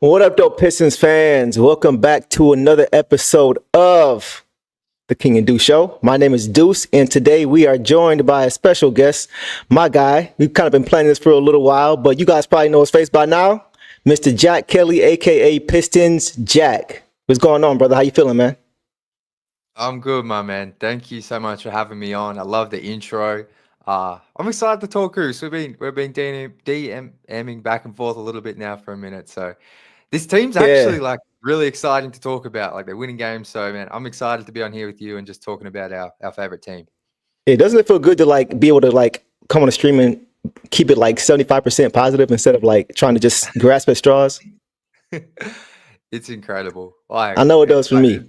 What up, though, Pistons fans? Welcome back to another episode of the King and Deuce Show. My name is Deuce, and today we are joined by a special guest, my guy. We've kind of been planning this for a little while, but you guys probably know his face by now, Mr. Jack Kelly, aka Pistons Jack. What's going on, brother? How you feeling, man? I'm good, my man. Thank you so much for having me on. I love the intro. I'm excited to talk Goose. We've been DMing back and forth a little bit now for a minute. So this team's actually Yeah. like really exciting to talk about. Like they're winning games. So man, I'm excited to be on here with you and just talking about our favorite team. Doesn't it feel good to be able to come on the stream and keep it like 75% positive instead of like trying to just grasp at straws? It's incredible. Like I know it does for me.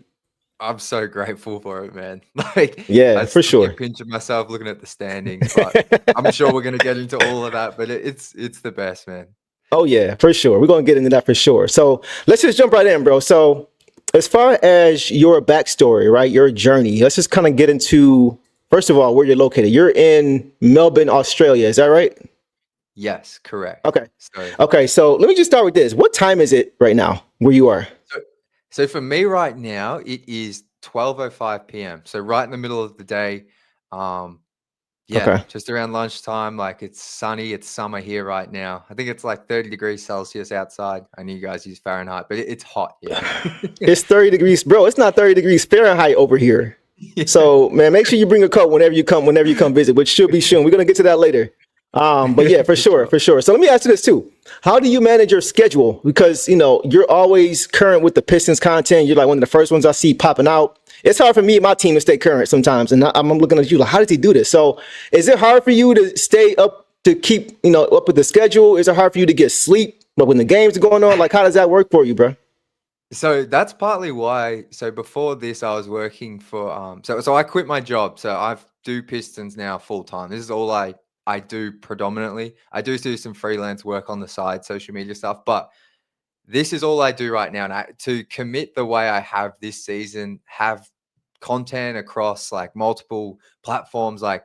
I'm so grateful for it, man. Like I Yeah, for still keep sure. pinching myself looking at the standings, but I'm sure we're gonna get into all of that. But it's the best, man. Oh yeah, for sure. We're gonna get into that for sure. So let's just jump right in, bro. So as far as your backstory, right, your journey, let's just kind of get into first of all where you're located. You're in Melbourne, Australia. Is that right? Yes, correct. Okay. So, Okay. So let me just start with this. What time is it right now where you are? so, so for me right now, it is 12:05 p.m. So right in the middle of the day. Um, yeah, Okay. just around lunchtime. Like it's sunny. It's summer here right now. I think it's like 30 degrees Celsius outside. I know you guys use Fahrenheit, but it's hot here. It's 30 degrees, bro. It's not 30 degrees Fahrenheit over here. Yeah. So man, make sure you bring a coat whenever you come visit, which should be soon. We're gonna get to that later. But yeah, for For sure, sure. for sure. So let me ask you this too. How do you manage your schedule? Because you're always current with the Pistons content. You're like one of the first ones I see popping out. It's hard for me and my team to stay current sometimes. And I'm looking at you like, how does he do this? So is it hard for you to stay up to keep, up with the schedule? Is it hard for you to get sleep? But when the games are going on, like how does that work for you, bro? So that's partly why. So before this, I was working for So I quit my job. So I do Pistons now full time. This is all I do predominantly. I do some freelance work on the side, social media stuff, but this is all I do right now. And to commit the way I have this season, have content across like multiple platforms, like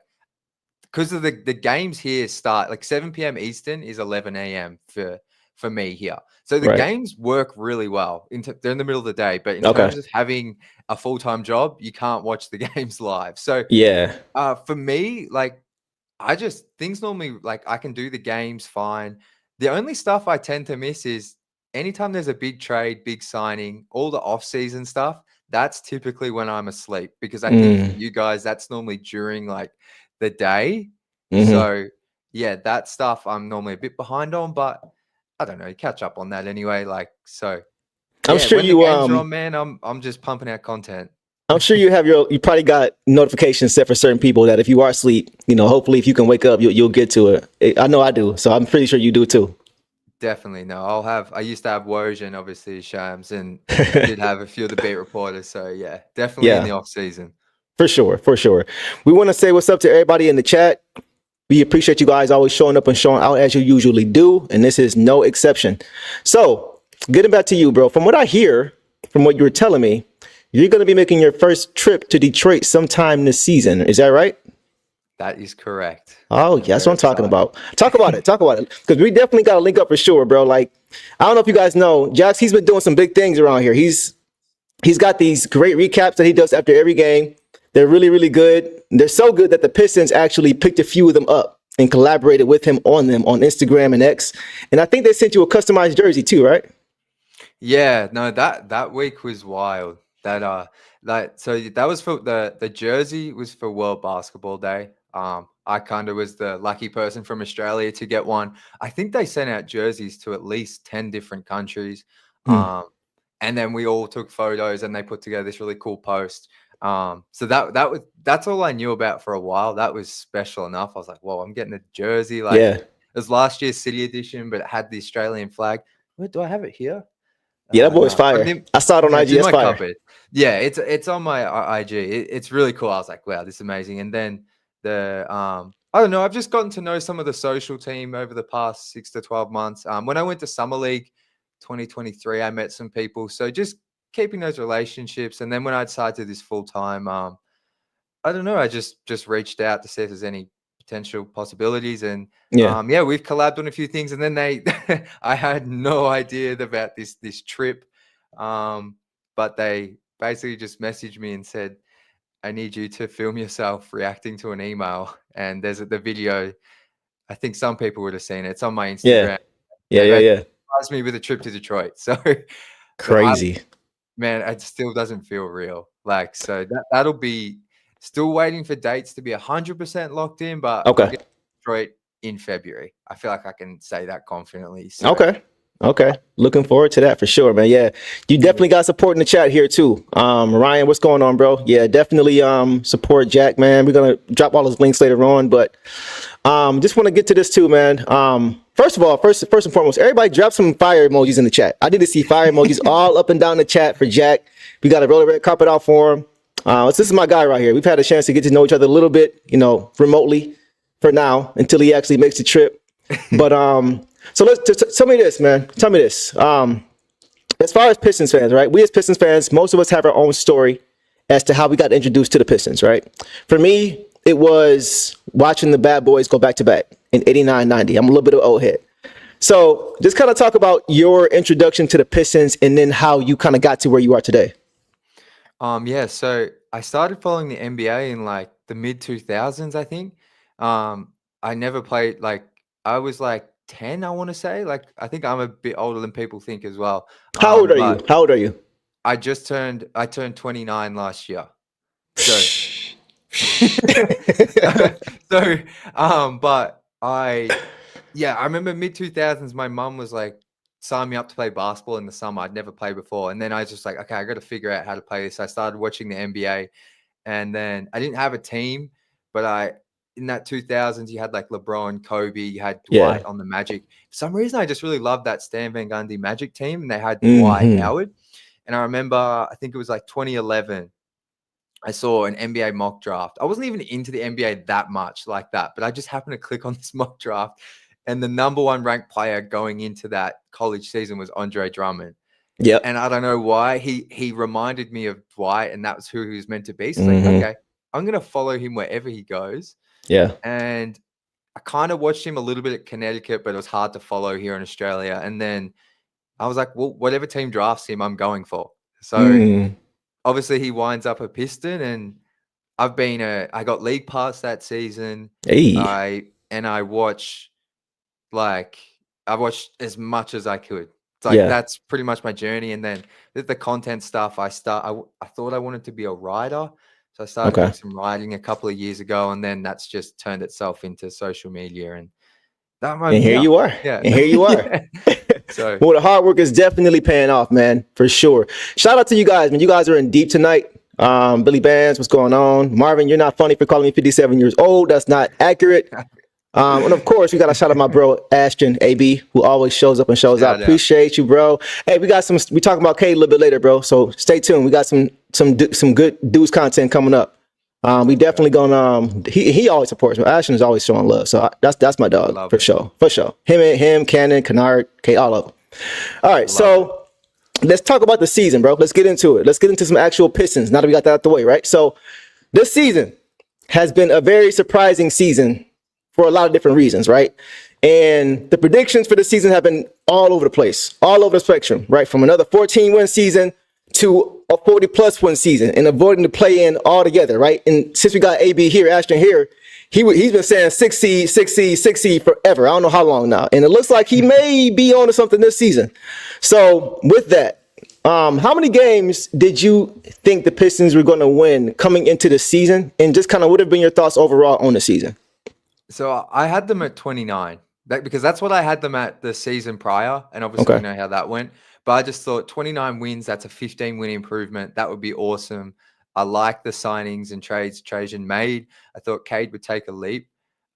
because of the games here start like 7 p.m. Eastern is 11 a.m. for me here. So the Right. games work really well. They're in the middle of the day, but in Okay. terms of having a full-time job, you can't watch the games live. So Yeah. for me, like I just things normally like I can do the games fine. The only stuff I tend to miss is anytime there's a big trade, big signing, all the off-season stuff. That's typically when I'm asleep because I think for Mm. you guys, that's normally during like the day. Hmm. So yeah, that stuff I'm normally a bit behind on, but I don't know, catch up on that anyway. Like so, I'm yeah, sure when the you games are on, man, I'm just pumping out content. I'm sure you probably got notifications set for certain people that if you are asleep, hopefully if you can wake up, you'll get to it. I know I do, so I'm pretty sure you do too. Definitely no. I used to have Woj and obviously Shams, and did have a few of the beat reporters. So yeah, definitely in the Yeah, off season. for sure, for sure. We want to say what's up to everybody in the chat. We appreciate you guys always showing up and showing out as you usually do, and this is no exception. So, getting back to you, bro. From what I hear, from what you were telling me, you're going to be making your first trip to Detroit sometime this season. Is that right? That is correct. Oh, I'm yeah, that's what very I'm talking excited. about. Talk about it. Talk about it. Because we definitely got to link up for sure, bro. Like, I don't know if you guys know, Jax, he's been doing some big things around here. He's got these great recaps that he does after every game. They're really, really good. They're so good that the Pistons actually picked a few of them up and collaborated with him on them on Instagram and X. And I think they sent you a customized jersey too, right? Yeah, no, that week was wild. So that was for the jersey was for World Basketball Day. I kind of was the lucky person from Australia to get one. I think they sent out jerseys to at least 10 different countries. Hmm. Um, and then we all took photos and they put together this really cool post. So that's all I knew about for a while. That was special enough. I was like, whoa, I'm getting a jersey. Like Yeah. it was last year's City Edition, but it had the Australian flag. Wait, do I have it here? Yeah, that boy's No, fire. I saw it on no, it's IG. in That's my fire. cupboard. Yeah, it's on my IG. It's really cool. I was like, wow, this is amazing. And then I don't know. I've just gotten to know some of the social team over the past 6 to 12 months. When I went to Summer League 2023, I met some people. So just keeping those relationships. And then when I decided to do this full time, I don't know. I just reached out to see if there's any potential possibilities. And Yeah. yeah, we've collabed on a few things. And then I had no idea about this trip, but they basically just messaged me and said, I need you to film yourself reacting to an email. And there's the video. I think some people would have seen it. It's on my Yeah. Instagram. Yeah. They Yeah. basically Yeah. surprised me with a trip to Detroit. So, but Crazy. man, it still doesn't feel real. Like, so that'll be still waiting for dates to be 100% locked in, but I'm Okay. getting to Detroit in February. I feel like I can say that confidently. So, Okay. Okay. Looking forward to that for sure, man. Yeah. You definitely got support in the chat here too. Ryan, what's going on, bro? Yeah, definitely support Jack, man. We're gonna drop all those links later on, but just want to get to this too, man. First of all, first and foremost, everybody drop some fire emojis in the chat. I need to see fire emojis all up and down the chat for Jack. We got to roll the red carpet out for him. This is my guy right here. We've had a chance to get to know each other a little bit, remotely for now until he actually makes the trip. But so tell me this, man. Tell me this. As far as Pistons fans, right? We as Pistons fans, most of us have our own story as to how we got introduced to the Pistons, right? For me, it was watching the bad boys go back to back in 89, 90. I'm a little bit of an old head. So just kind of talk about your introduction to the Pistons and then how you kind of got to where you are today. Yeah, so I started following the NBA in like the mid 2000s, I think. I never played, like, I was like 10, I want to say. Like, I think I'm a bit older than people think as well. How old are you? But How old are you? I turned 29 last year. So, so, but I remember mid 2000s, my mum was like, sign me up to play basketball in the summer. I'd never played before. And then I was just like, okay, I got to figure out how to play this. I started watching the NBA, and then I didn't have a team, but in that 2000s, you had like LeBron, Kobe, you had Dwight on the Magic. For some reason, I just really loved that Stan Van Gundy Magic team, and they had Dwight Howard. And I remember, I think it was like 2011, I saw an NBA mock draft. I wasn't even into the NBA that much like that, but I just happened to click on this mock draft, and the number one ranked player going into that college season was Andre Drummond. Yep. And I don't know why he reminded me of Dwight, and that was who he was meant to be. So like, okay, I'm going to follow him wherever he goes. Yeah. And I kind of watched him a little bit at Connecticut, but it was hard to follow here in Australia. And then I was like, well, whatever team drafts him, I'm going for. So obviously he winds up a Piston, and I got league pass that season. Hey. I watched as much as I could. It's like, that's pretty much my journey. And then the content stuff, I thought I wanted to be a writer. So I started doing some writing a couple of years ago, and then that's just turned itself into social media. And here you are. Yeah. And here you are. So, well, the hard work is definitely paying off, man, for sure. Shout out to you guys, man. You guys are in deep tonight. Billy Bands, what's going on? Marvin, you're not funny for calling me 57 years old. That's not accurate. And of course, we got to shout out my bro, Ashton AB, who always shows up and shows out. Appreciate you, bro. Hey, we talking about Cade a little bit later, bro. So stay tuned. We got some good dudes content coming up. We definitely gonna, he always supports me. Ashton is always showing love. So that's my dog for sure. For sure. Him, Cannon, Kennard, Cade, all of them. All right. So let's talk about the season, bro. Let's get into it. Let's get into some actual Pistons now that we got that out the way, right? So this season has been a very surprising season for a lot of different reasons, right? And the predictions for the season have been all over the place, all over the spectrum, right? From another 14-win season to a 40-plus win season, and avoiding the play-in altogether, right? And since we got AB here, Ashton here, he's been saying 6 seed forever. I don't know how long now. And it looks like he may be on to something this season. So with that, how many games did you think the Pistons were going to win coming into the season? And just kind of what have been your thoughts overall on the season? So I had them at 29, because that's what I had them at the season prior. And obviously we know how that went. But I just thought 29 wins, that's a 15-win improvement. That would be awesome. I like the signings and trades Trajan made. I thought Cade would take a leap.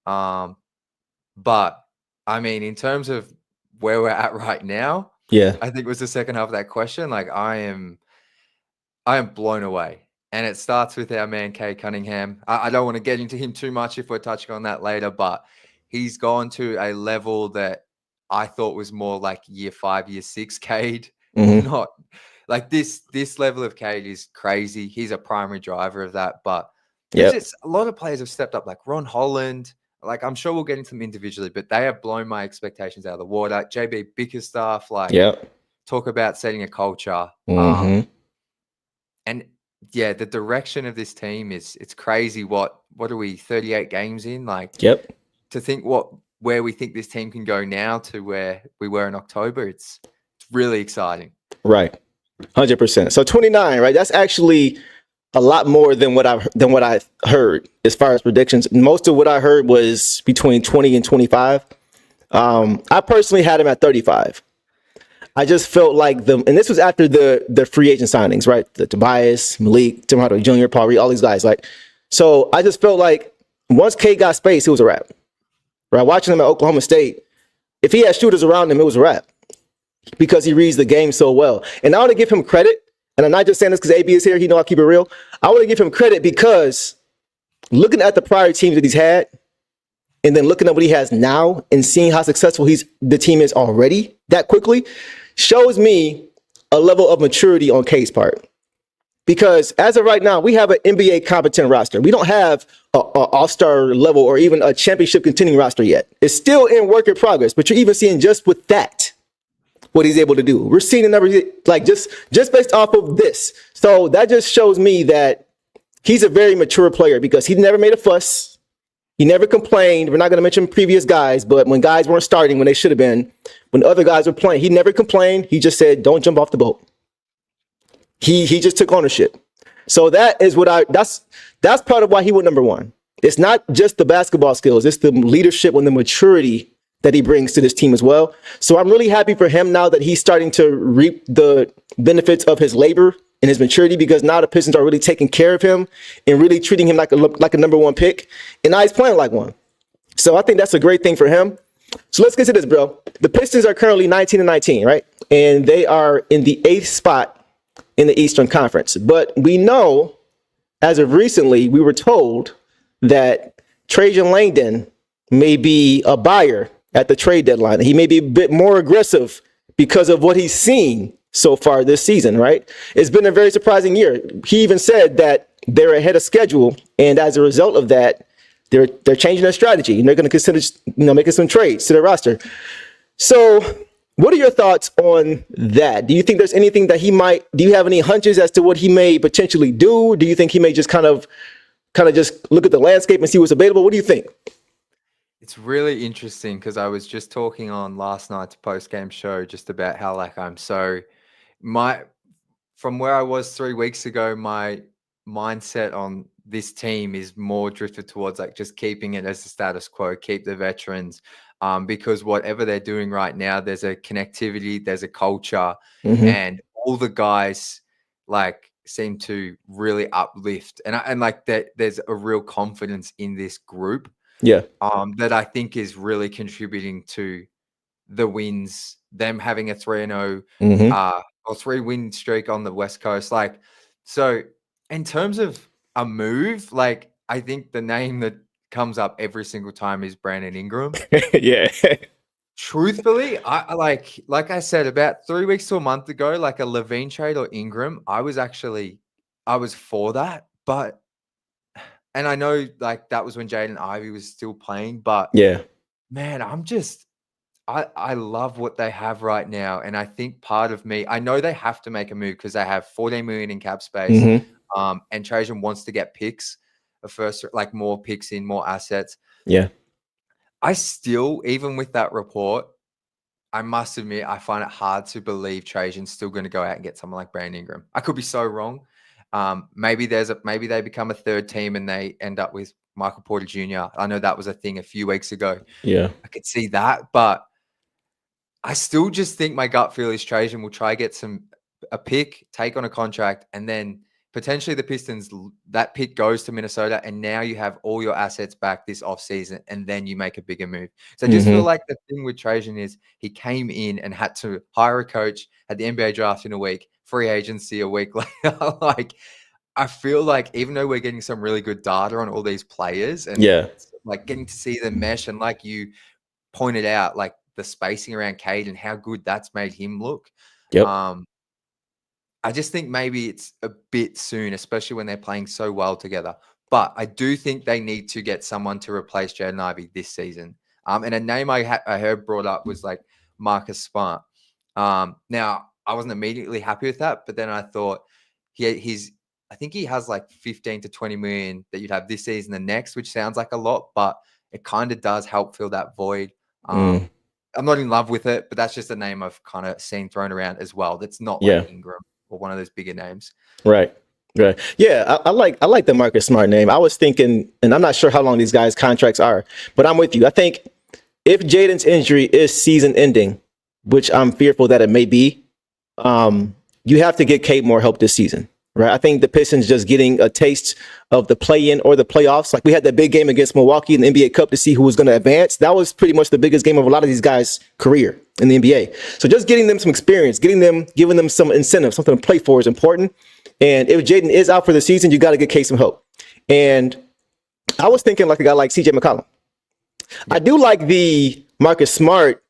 But, I mean, in terms of where we're at right now, I think it was the second half of that question. Like, I am blown away. And it starts with our man, Cade Cunningham. I don't want to get into him too much if we're touching on that later, but he's gone to a level that I thought was more like year 5, year 6 Cade. Not like this level of Cade is crazy. He's a primary driver of that. But there's just a lot of players have stepped up, like Ron Holland. like I'm sure we'll get into them individually, but they have blown my expectations out of the water. JB Bickerstaff, like Yep. talk about setting a culture. Mm-hmm. And yeah, the direction of this team it's crazy. What are we 38 games in? Like Yep. to think where we think this team can go now to where we were in October. It's really exciting. Right. 100%. So 29, right? That's actually a lot more than what I heard as far as predictions. Most of what I heard was between 20 and 25. I personally had him at 35. I just felt like and this was after the free agent signings, right? The Tobias, Malik, Tim Hardaway Jr., Paul Reed, all these guys. Like, so I just felt like once Cade got space, it was a wrap. Right? Watching him at Oklahoma State, if he had shooters around him, it was a wrap because he reads the game so well. And I want to give him credit. And I'm not just saying this because AB is here. He know I keep it real. I want to give him credit because looking at the prior teams that he's had, and then looking at what he has now and seeing how successful the team is already that quickly, shows me a level of maturity on Cade's part. Because as of right now, we have an NBA competent roster. We don't have an all-star level or even a championship contending roster yet. It's still in work in progress, but you're even seeing just with that what he's able to do. We're seeing the numbers like just based off of this. So that just shows me that he's a very mature player because he never made a fuss. He never complained. We're not going to mention previous guys, but when guys weren't starting, when they should have been, when other guys were playing, he never complained. He just said, don't jump off the boat. He just took ownership. So that is that's part of why he went number one. It's not just the basketball skills. It's the leadership and the maturity that he brings to this team as well. So I'm really happy for him now that he's starting to reap the benefits of his labor and his maturity, because now the Pistons are really taking care of him and really treating him like a number one pick. And now he's playing like one. So I think that's a great thing for him. So let's get to this, bro. The Pistons are currently 19-19, right? And they are in the 8th spot in the Eastern Conference. But we know, as of recently, we were told that Trajan Langdon may be a buyer at the trade deadline. He may be a bit more aggressive because of what he's seen so far this season, right? It's been a very surprising year. He even said that they're ahead of schedule, and as a result of that, they're changing their strategy and they're going to consider, making some trades to their roster. So what are your thoughts on that? Do you think there's anything that do you have any hunches as to what he may potentially do? Do you think he may just kind of just look at the landscape and see what's available? What do you think? It's really interesting because I was just talking on last night's post-game show just about how from where I was 3 weeks ago, my mindset on this team is more drifted towards like just keeping it as the status quo, keep the veterans, because whatever they're doing right now, there's a connectivity, there's a culture, and all the guys like seem to really uplift, and like that there's a real confidence in this group. Yeah. That I think is really contributing to the wins, them having a 3-0 or 3-win streak on the West Coast. Like, so in terms of a move, like I think the name that comes up every single time is Brandon Ingram. Yeah. Truthfully, I like I said, about 3 weeks to a month ago, like a Levine trade or Ingram, I was for that, but and I know like that was when Jaden Ivey was still playing, but Yeah. man, I love what they have right now. And I think part of me, I know they have to make a move because they have 14 million in cap space. And Trajan wants to get picks, like more picks in, more assets. Yeah. I still, even with that report, I must admit, I find it hard to believe Trajan's still going to go out and get someone like Brandon Ingram. I could be so wrong. Maybe they become a third team and they end up with Michael Porter Jr. I know that was a thing a few weeks ago. Yeah. I could see that, but I still just think my gut feel is Trajan will try get a pick, take on a contract, and then potentially the Pistons, that pick goes to Minnesota, and now you have all your assets back this offseason, and then you make a bigger move. So I just feel like the thing with Trajan is he came in and had to hire a coach, had the NBA draft in a week, free agency a week later. Like, I feel like even though we're getting some really good data on all these players and like getting to see the mesh, and like you pointed out, like the spacing around Cade and how good that's made him look. Yep. I just think maybe it's a bit soon, especially when they're playing so well together. But I do think they need to get someone to replace Jaden Ivey this season. And a name I heard brought up was like Marcus Smart. Now, I wasn't immediately happy with that, but then I thought I think he has like 15 to 20 million that you'd have this season and next, which sounds like a lot, but it kind of does help fill that void. I'm not in love with it, but that's just a name I've kind of seen thrown around as well. That's not like Ingram or one of those bigger names. Right. Yeah, I like the Marcus Smart name. I was thinking, and I'm not sure how long these guys' contracts are, but I'm with you. I think if Jaden's injury is season ending, which I'm fearful that it may be, you have to get Cade more help this season. Right. I think the Pistons just getting a taste of the play-in or the playoffs. Like we had that big game against Milwaukee in the NBA Cup to see who was going to advance. That was pretty much the biggest game of a lot of these guys' career in the NBA. So just getting them some experience, giving them some incentive, something to play for is important. And if Jaden is out for the season, you got to get Cade some help. And I was thinking like a guy like CJ McCollum. I do like the Marcus Smart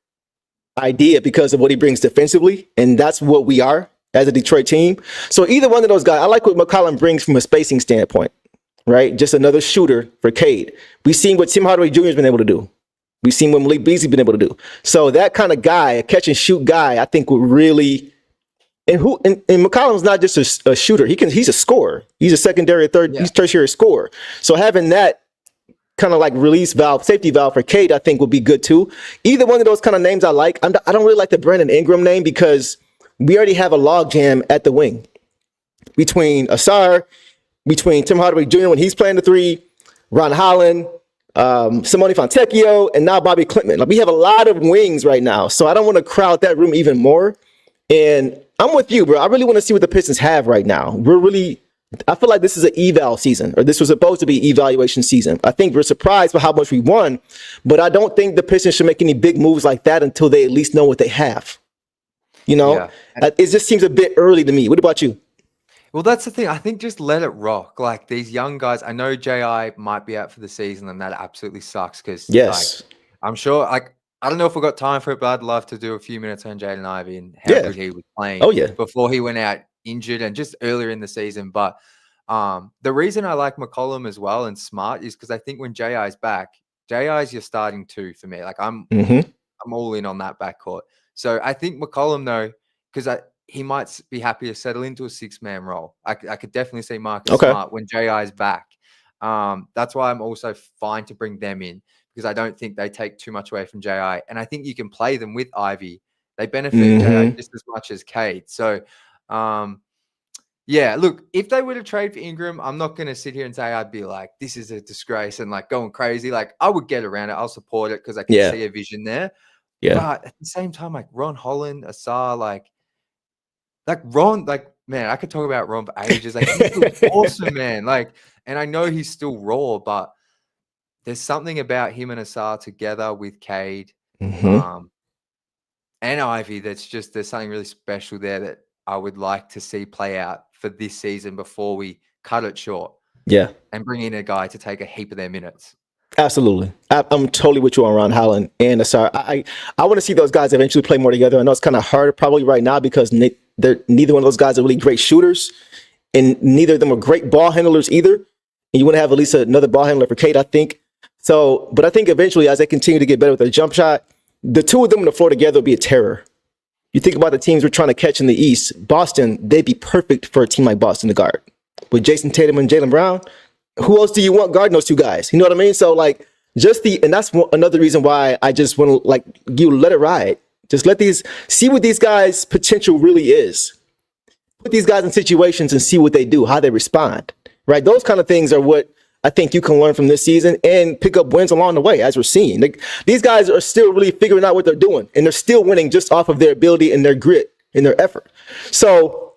idea because of what he brings defensively. And that's what we are as a Detroit team. So either one of those guys, I like what McCollum brings from a spacing standpoint, right? Just another shooter for Cade. We've seen what Tim Hardaway Jr. has been able to do. We've seen what Malik Beasley's been able to do. So that kind of guy, a catch and shoot guy, I think would really, and McCollum's not just a shooter. He's a scorer. He's a secondary, he's tertiary scorer. So having that kind of like release valve, safety valve for Cade, I think would be good too. Either one of those kind of names I like. I don't really like the Brandon Ingram name because we already have a logjam at the wing between Asar, between Tim Hardaway Jr. when he's playing the three, Ron Holland, Simone Fontecchio, and now Bobby Klintman. Like we have a lot of wings right now, so I don't want to crowd that room even more. And I'm with you, bro. I really want to see what the Pistons have right now. I feel like this is an eval season, or this was supposed to be evaluation season. I think we're surprised by how much we won, but I don't think the Pistons should make any big moves like that until they at least know what they have. You know, it just seems a bit early to me. What about you? Well, that's the thing. I think just let it rock. Like these young guys, I know JI might be out for the season, and that absolutely sucks because like, I'm sure, like, I don't know if we've got time for it, but I'd love to do a few minutes on Jaden Ivey and how good he was playing before he went out injured and just earlier in the season. But the reason I like McCollum as well and Smart is because I think when JI is back, JI is your starting two for me. Like I'm all in on that backcourt. So I think McCollum, though, because he might be happy to settle into a 6-man role. I could definitely see Marcus Smart when JI is back. That's why I'm also fine to bring them in because I don't think they take too much away from JI. And I think you can play them with Ivy. They benefit JI just as much as Cade. So, yeah, look, if they were to trade for Ingram, I'm not going to sit here and say I'd be like, this is a disgrace and like going crazy. Like I would get around it. I'll support it because I can see a vision there. Yeah. But at the same time, like Ron Holland, Asar, like Ron, like, man, I could talk about Ron for ages. Like, he's awesome, man. Like, and I know he's still raw, but there's something about him and Asar together with Cade and Ivy that's just, there's something really special there that I would like to see play out for this season before we cut it short. Yeah. And bring in a guy to take a heap of their minutes. Absolutely. I'm totally with you on Ron Holland and Asar. I want to see those guys eventually play more together. I know it's kind of hard probably right now because neither one of those guys are really great shooters and neither of them are great ball handlers either. And you want to have at least another ball handler for Cade, I think. So, but I think eventually as they continue to get better with their jump shot, the two of them on the floor together will be a terror. You think about the teams we're trying to catch in the East, Boston, they'd be perfect for a team like Boston to guard. With Jason Tatum and Jaylen Brown, who else do you want guarding those two guys? You know what I mean? So like and that's another reason why I just want to like you let it ride. Just see what these guys' potential really is. Put these guys in situations and see what they do, how they respond, right? Those kind of things are what I think you can learn from this season and pick up wins along the way, as we're seeing. Like, these guys are still really figuring out what they're doing, and they're still winning just off of their ability and their grit and their effort. So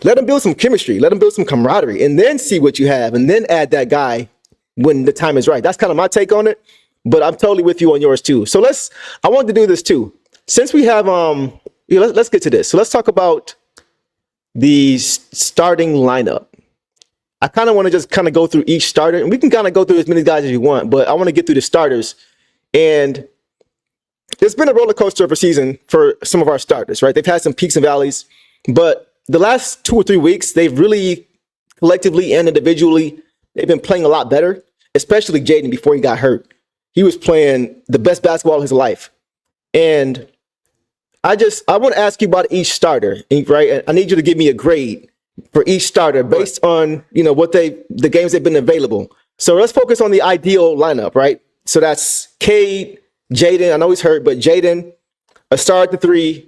let them build some chemistry, let them build some camaraderie, and then see what you have, and then add that guy when the time is right. That's kind of my take on it, but I'm totally with you on yours too. So I wanted to do this too. Since we have, let's get to this. So let's talk about the starting lineup. I kind of want to just kind of go through each starter, and we can kind of go through as many guys as you want, but I want to get through the starters. And it's been a roller coaster of a season for some of our starters, right? They've had some peaks and valleys, but the last 2 or 3 weeks, they've really collectively and individually they've been playing a lot better, especially Jaden before he got hurt. He was playing the best basketball of his life. And I want to ask you about each starter, right? And I need you to give me a grade for each starter based on, what the games they've been available. So let's focus on the ideal lineup, right? So that's Cade, Jaden. I know he's hurt, but Jaden, a star at the 3,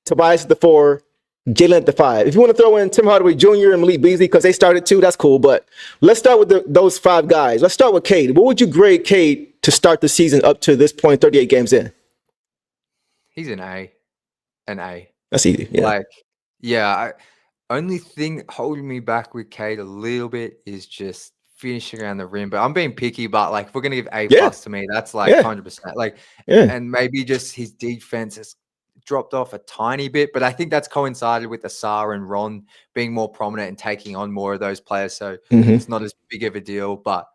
Tobias at the 4, Jalen at the 5. If you want to throw in Tim Hardaway Jr. and Malik Beasley because they started too, that's cool. But let's start with those 5 guys. Let's start with Cade. What would you grade Cade to start the season up to this point, 38 games in? He's an A. An A. That's easy. Yeah. Only thing holding me back with Cade a little bit is just finishing around the rim. But I'm being picky, but if we're gonna give A plus to me, that's 100%. And maybe just his defense has dropped off a tiny bit, but I think that's coincided with Asar and Ron being more prominent and taking on more of those players. So it's not as big of a deal. But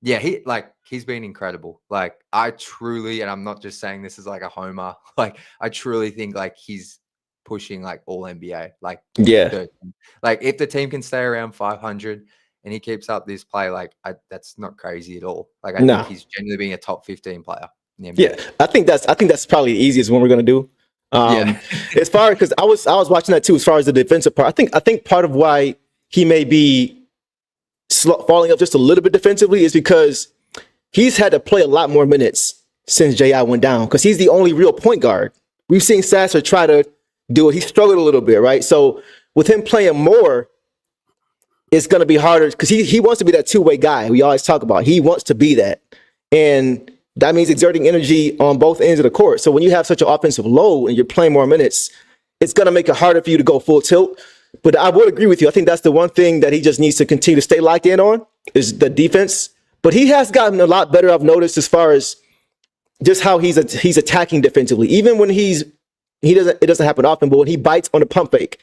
yeah, he's been incredible. I truly, and I'm not just saying this as a homer, I truly think he's pushing all NBA. If the team can stay around 500 and he keeps up this play, that's not crazy at all. I think he's genuinely being a top 15 player in the NBA. Yeah, I think that's probably the easiest one we're gonna do. As far because I was watching that too. As far as the defensive part, I think part of why he may be falling up just a little bit defensively is because he's had to play a lot more minutes since J.I. went down because he's the only real point guard. We've seen Sasser try to do it. He struggled a little bit, right? So with him playing more, it's going to be harder because he wants to be that two-way guy we always talk about. He wants to be that. And that means exerting energy on both ends of the court. So when you have such an offensive load and you're playing more minutes, it's going to make it harder for you to go full tilt. But I would agree with you. I think that's the one thing that he just needs to continue to stay locked in on is the defense. But he has gotten a lot better, I've noticed, as far as just how he's attacking defensively. Even when it doesn't happen often, but when he bites on a pump fake,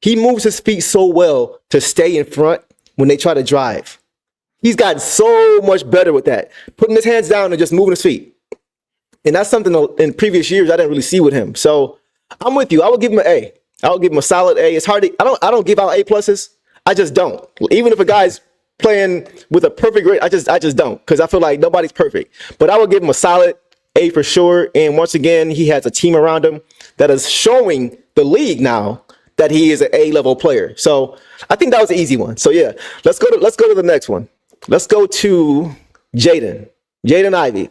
he moves his feet so well to stay in front when they try to drive. He's gotten so much better with that, putting his hands down and just moving his feet. And that's something in previous years I didn't really see with him. So I'm with you. I would give him an A. I would give him a solid A. It's hard to, I don't give out A pluses. I just don't. Even if a guy's playing with a perfect grade, I just don't because I feel like nobody's perfect. But I would give him a solid A for sure. And once again, he has a team around him that is showing the league now that he is an A-level player. So I think that was an easy one. So yeah, let's go to the next one. Let's go to Jaden Ivey.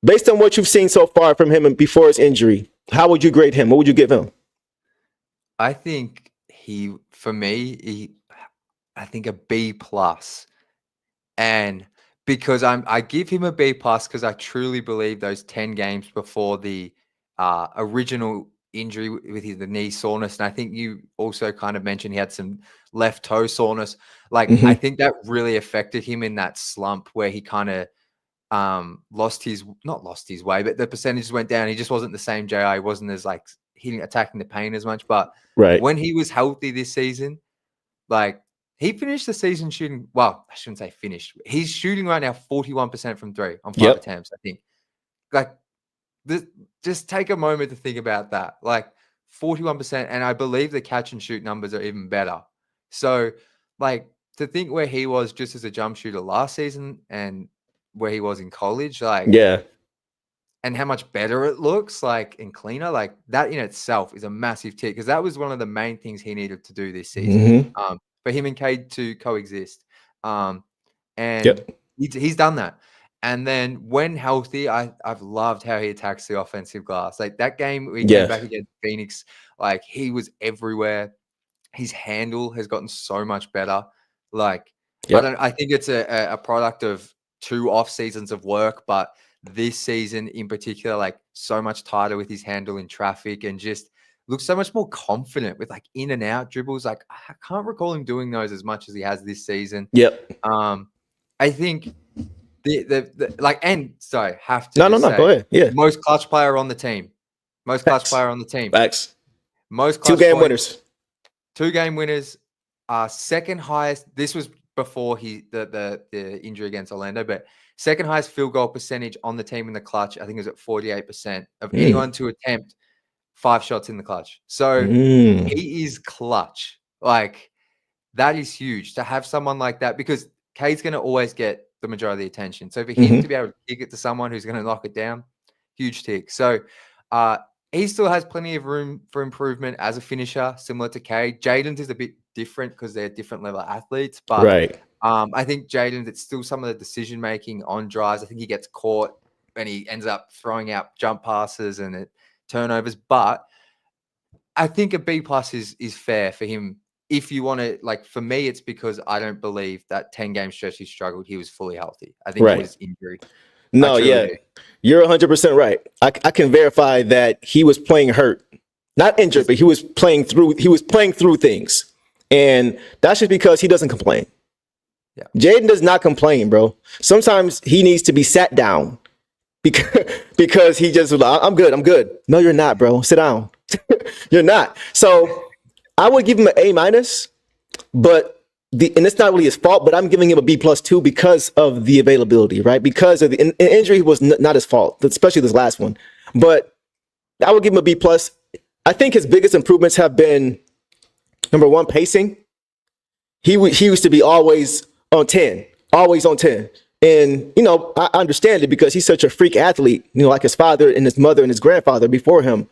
Based on what you've seen so far from him and before his injury, how would you grade him? What would you give him? I think I think a B plus. And because I give him a B plus because I truly believe those 10 games before the original injury with the knee soreness, and I think you also kind of mentioned he had some left toe soreness. I think that really affected him in that slump where he kind of not lost his way, but the percentages went down. He just wasn't the same J.I. He wasn't as attacking the paint as much. But when he was healthy this season, he finished the season shooting. Well, I shouldn't say finished. He's shooting right now 41% from 3 on 5 attempts. I think just take a moment to think about that. 41%, and I believe the catch and shoot numbers are even better. So to think where he was just as a jump shooter last season and where he was in college, and how much better it looks and cleaner, that in itself is a massive tick because that was one of the main things he needed to do this season. For him and Cade to coexist. And he's done that. And then when healthy, I've loved how he attacks the offensive glass. That game we came back against Phoenix, he was everywhere. His handle has gotten so much better. I think it's a product of 2 off seasons of work, but this season in particular, so much tighter with his handle in traffic and just looks so much more confident with in and out dribbles. I can't recall him doing those as much as he has this season. I think have to no, go ahead. Yeah. Most clutch player on the team. Facts. Most clutch 2 game winners. 2 game winners. Second highest. This was before the injury against Orlando, but second highest field goal percentage on the team in the clutch. I think it was at 48% of anyone to attempt 5 shots in the clutch. So he is clutch. That is huge to have someone like that because Cade's going to always get the majority of the attention. So for him Mm-hmm. to be able to kick it to someone who's going to knock it down, huge tick. So he still has plenty of room for improvement as a finisher, similar to Cade. Jaden's is a bit different because they're different level athletes, but Right. I think Jaden's, it's still some of the decision making on drives. I think he gets caught and he ends up throwing out jump passes and turnovers. But I think a B+ is fair for him. If you want to, like, for me, it's because I don't believe that 10-game stretch he struggled, he was fully healthy. I think it Right. was injury. No, truly yeah, do. you're 100% right. I can verify that he was playing hurt, not injured, but he was playing through. He was playing through things, and that's just because he doesn't complain. Yeah. Jaden does not complain, bro. Sometimes he needs to be sat down because he just was like, I'm good. I'm good. No, you're not, bro. Sit down. You're not. So I would give him an A-, but and it's not really his fault, but I'm giving him a B+ too because of the availability, right? Because of the injury was not his fault, especially this last one. But I would give him a B+. I think his biggest improvements have been, number one, pacing. He used to be always on 10. And, I understand it because he's such a freak athlete, like his father and his mother and his grandfather before him.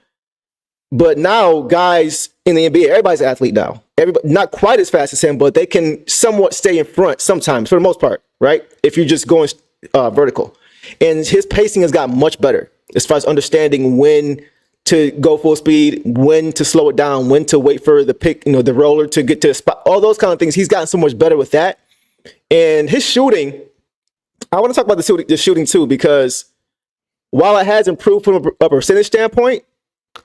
But now guys in the NBA, everybody's an athlete now. Everybody, not quite as fast as him, but they can somewhat stay in front sometimes, for the most part, right? If you're just going vertical. And his pacing has gotten much better as far as understanding when to go full speed, when to slow it down, when to wait for the pick, the roller to get to a spot, all those kind of things. He's gotten so much better with that. And his shooting, I want to talk about the shooting too, because while it has improved from a percentage standpoint,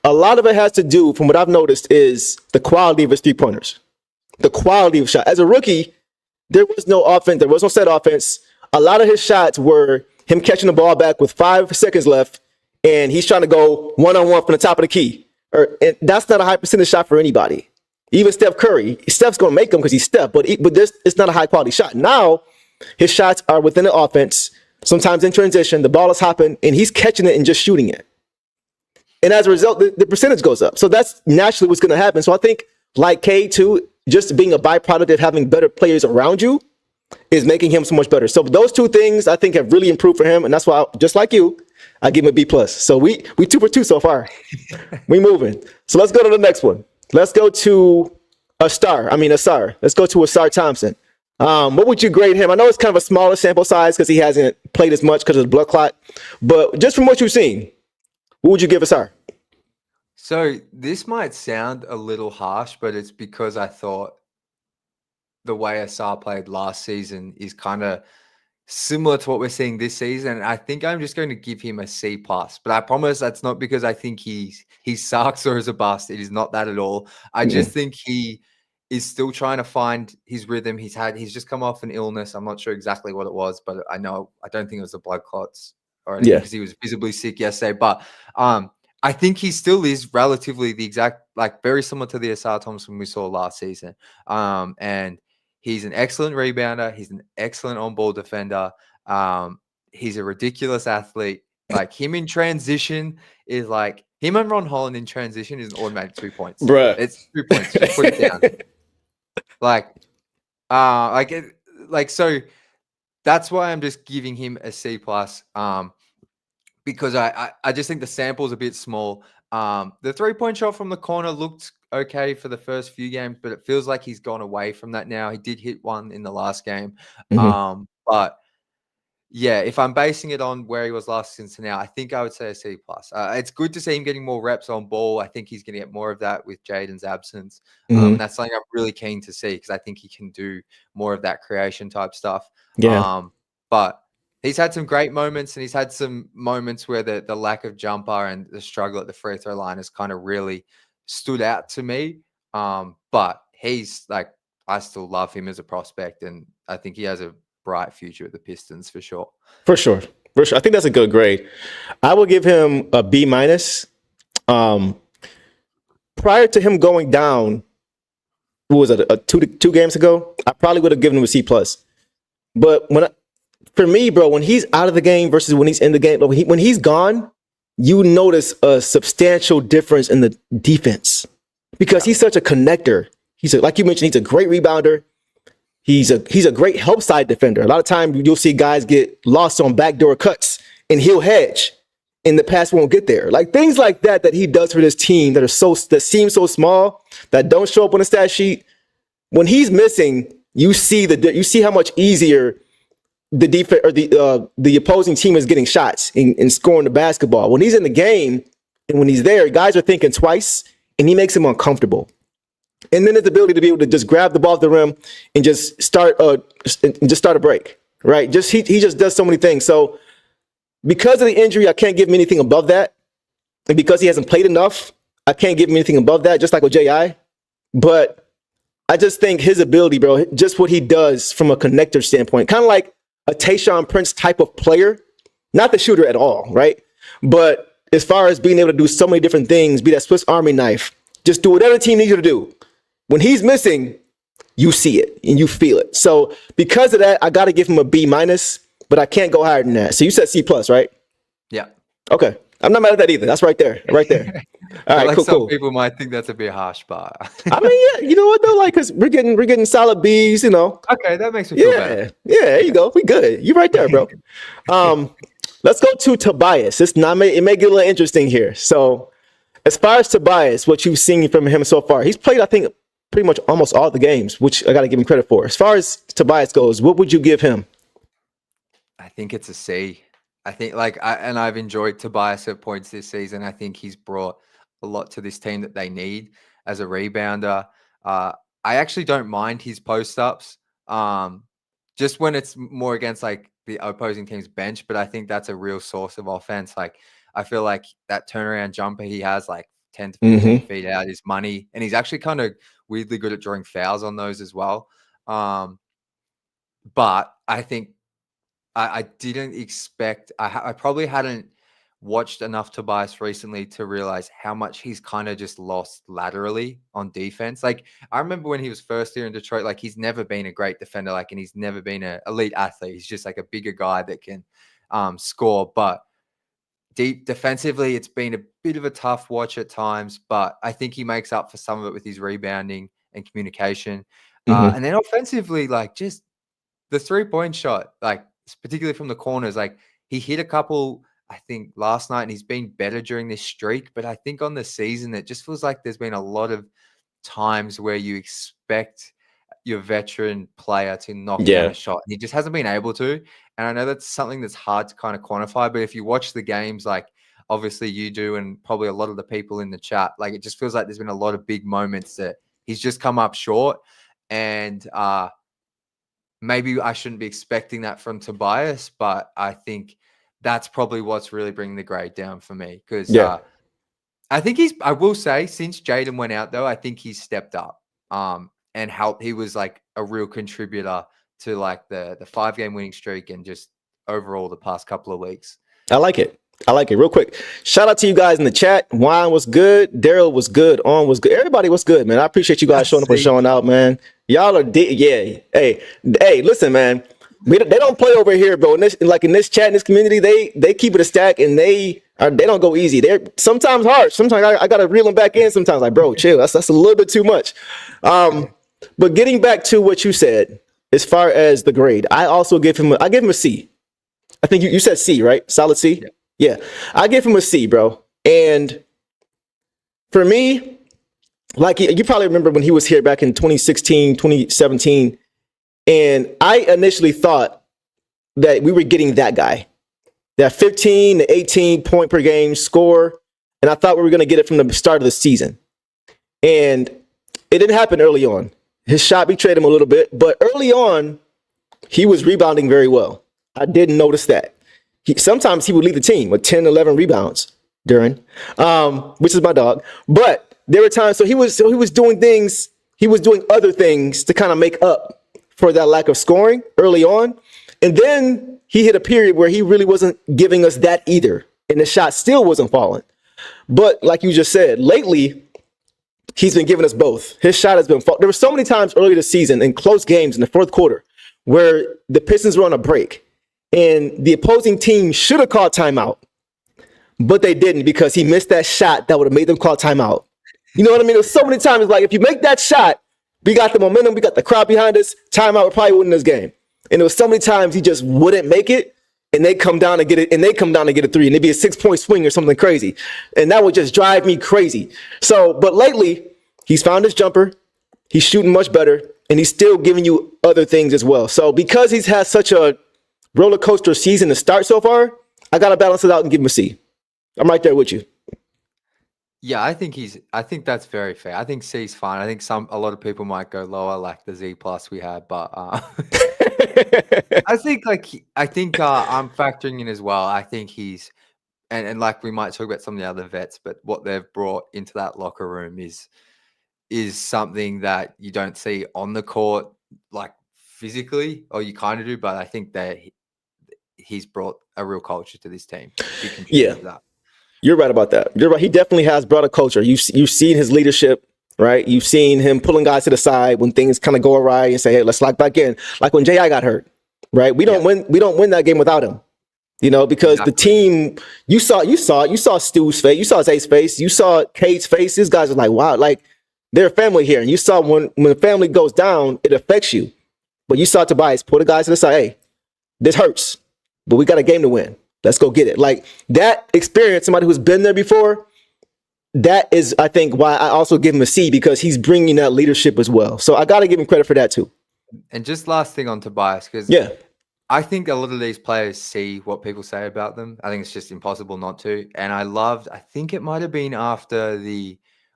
a lot of it has to do, from what I've noticed, is the quality of his three-pointers, the quality of shot. As a rookie, there was no offense. There was no set offense. A lot of his shots were him catching the ball back with 5 seconds left, and he's trying to go one-on-one from the top of the key. And that's not a high percentage shot for anybody. Even Steph Curry. Steph's going to make them because he's Steph, but it's not a high-quality shot. Now, his shots are within the offense, sometimes in transition. The ball is hopping, and he's catching it and just shooting it. And as a result, the percentage goes up. So that's naturally what's going to happen. So I think, like Cade too, just being a byproduct of having better players around you is making him so much better. So those two things I think have really improved for him. And that's why, just like you, I give him a B+. So we 2 for 2 so far. We moving. So let's go to the next one. Let's go to Asar. Let's go to Asar Thompson. What would you grade him? I know it's kind of a smaller sample size because he hasn't played as much because of the blood clot. But just from what you've seen, what would you give Asar? So this might sound a little harsh, but it's because I thought the way Asar played last season is kind of similar to what we're seeing this season. I think I'm just going to give him a C+. But I promise that's not because I think he sucks or is a bust. It is not that at all. I just think he is still trying to find his rhythm. He's just come off an illness. I'm not sure exactly what it was, but I don't think it was the blood clots or anything because he was visibly sick yesterday. But I think he still is relatively the exact, like very similar to the Asar Thompson we saw last season. And he's an excellent rebounder. He's an excellent on-ball defender. He's a ridiculous athlete. Like him in transition is like him and Ron Holland in transition is an automatic 2 points. Bruh. It's 2 points. Just put it down. So that's why I'm just giving him a C+. Because I just think the sample's a bit small. The 3-point shot from the corner looked okay for the first few games, but it feels like he's gone away from that now. He did hit one in the last game. But yeah, if I'm basing it on where he was last season to now, I think I would say a C+. It's good to see him getting more reps on ball. I think he's going to get more of that with Jaden's absence. And that's something I'm really keen to see because I think he can do more of that creation type stuff. Yeah. But he's had some great moments, and he's had some moments where the lack of jumper and the struggle at the free throw line has kind of really stood out to me. But he's like, I still love him as a prospect, and I think he has a bright future with the Pistons for sure. For sure. I think that's a good grade. I will give him a B-. Prior to him going down, what was it, two games ago? I probably would have given him a C+. But for me, bro, when he's out of the game versus when he's in the game, when he's gone, you notice a substantial difference in the defense because he's such a connector. Like you mentioned, he's a great rebounder. He's a great help side defender. A lot of time you'll see guys get lost on backdoor cuts and he'll hedge and the pass won't get there. Like things like that he does for this team that seem so small, that don't show up on the stat sheet. When he's missing, you see how much easier the defense or the opposing team is getting shots and scoring the basketball. When he's in the game and when he's there, guys are thinking twice and he makes them uncomfortable. And then his ability to be able to just grab the ball at the rim and just start a break, right? He just does so many things. So because of the injury, I can't give him anything above that. And because he hasn't played enough, I can't give him anything above that, just like with J.I. But I just think his ability, bro, just what he does from a connector standpoint, kind of like a Tayshaun Prince type of player, not the shooter at all, right? But as far as being able to do so many different things, be that Swiss Army knife, just do whatever the team needs you to do. When he's missing, you see it and you feel it. So because of that, I got to give him a B minus, but I can't go higher than that. So you said C plus, right? Yeah. Okay. I'm not mad at that either. That's right there. Right there. All right, like cool, some cool. people might think that's a bit harsh, but I mean, yeah, you know what though? Like, cause we're getting solid B's, you know. okay, that makes me feel better. Yeah, there you go. We good. You right there, bro. Let's go to Tobias. It may get a little interesting here. So as far as Tobias, what you've seen from him so far, he's played, I think, pretty much almost all the games, which I got to give him credit for. As far as Tobias goes, what would you give him? I think it's a C. I think I've enjoyed Tobias at points this season. I think he's brought a lot to this team that they need as a rebounder. I actually don't mind his post ups, just when it's more against like the opposing team's bench. But I think that's a real source of offense. Like I feel like that turnaround jumper he has, like 10 to 15 feet out, is money, and he's actually kind of weirdly good at drawing fouls on those as well. But I think I didn't expect. I probably hadn't watched enough Tobias recently to realize how much he's kind of just lost laterally on defense. Like I remember when he was first here in Detroit, like he's never been a great defender, like, and he's never been an elite athlete. He's just like a bigger guy that can score. But deep defensively, it's been a bit of a tough watch at times. But I think he makes up for some of it with his rebounding and communication. And then offensively, like just the 3-point shot, like particularly from the corners, like he hit a couple, I think, last night, and he's been better during this streak. But I think on the season, it just feels like there's been a lot of times where you expect your veteran player to knock down a shot, and he just hasn't been able to. And I know that's something that's hard to kind of quantify, but if you watch the games, like obviously you do, and probably a lot of the people in the chat, like it just feels like there's been a lot of big moments that he's just come up short. And maybe I shouldn't be expecting that from Tobias, but I think that's probably what's really bringing the grade down for me. Because I think I will say, since Jaden went out, though, I think he's stepped up and helped. He was like a real contributor to like the 5-game winning streak and just overall the past couple of weeks. I like it. Real quick, shout out to you guys in the chat. Juan was good. Daryl was good. On was good. Everybody was good, man. I appreciate you guys showing up and showing out, man. Y'all are Hey, listen, man. They don't play over here, bro. In this chat, in this community, they keep it a stack, and they don't go easy. They're sometimes harsh. Sometimes I gotta reel them back in. Sometimes, like, bro, chill. That's a little bit too much. But getting back to what you said, as far as the grade, I give him a C. I think you said C, right? Solid C. Yeah. I give him a C, bro. And for me, like you probably remember when he was here back in 2016, 2017. And I initially thought that we were getting that guy, that 15 to 18 point per game score. And I thought we were going to get it from the start of the season. And it didn't happen early on. His shot betrayed him a little bit, but early on, he was rebounding very well. I didn't notice that. Sometimes he would lead the team with 10, 11 rebounds during, which is my dog. But there were times, so he was doing things, he was doing other things to kind of make up for that lack of scoring early on. And then he hit a period where he really wasn't giving us that either. And the shot still wasn't falling. But like you just said, lately, he's been giving us both. His shot has been falling. There were so many times early this season in close games in the fourth quarter where the Pistons were on a break. And the opposing team should have called timeout, but they didn't because he missed that shot that would have made them call timeout. You know what I mean? There's so many times, like, if you make that shot, We got the momentum. We got the crowd behind us. Timeout, we're probably winning this game. And there was so many times he just wouldn't make it, and they come down and get it, and they come down to get a three, and it'd be a 6-point swing or something crazy. And that would just drive me crazy. So, but lately, he's found his jumper. He's shooting much better, and he's still giving you other things as well. So because he's had such a roller coaster season to start so far, I got to balance it out and give him a C. I'm right there with you. Yeah, I think that's very fair. I think C's fine. I think a lot of people might go lower, like the Z plus we had, but I think I'm factoring in as well. I think he's and like we might talk about some of the other vets, but what they've brought into that locker room is something that you don't see on the court, like physically, or you kind of do, but I think that he's brought a real culture to this team. He contributes to that. You're right about that. You're right. He definitely has brought a culture. You've seen his leadership, right? You've seen him pulling guys to the side when things kind of go awry and say, "Hey, let's lock back in." Like when J.I. got hurt, right? We don't win that game without him. Because the team, you saw Stu's face, you saw Zay's face, you saw Cade's face. These guys are like, wow, like they're a family here. And you saw when the family goes down, it affects you. But you saw Tobias pull the guys to the side. Hey, this hurts, but we got a game to win. Let's go get it. Like that experience, somebody who's been there before, that is, I think, why I also give him a C, because he's bringing that leadership as well. So I got to give him credit for that too. And just last thing on Tobias, because I think a lot of these players see what people say about them. I think it's just impossible not to. And I think it might have been after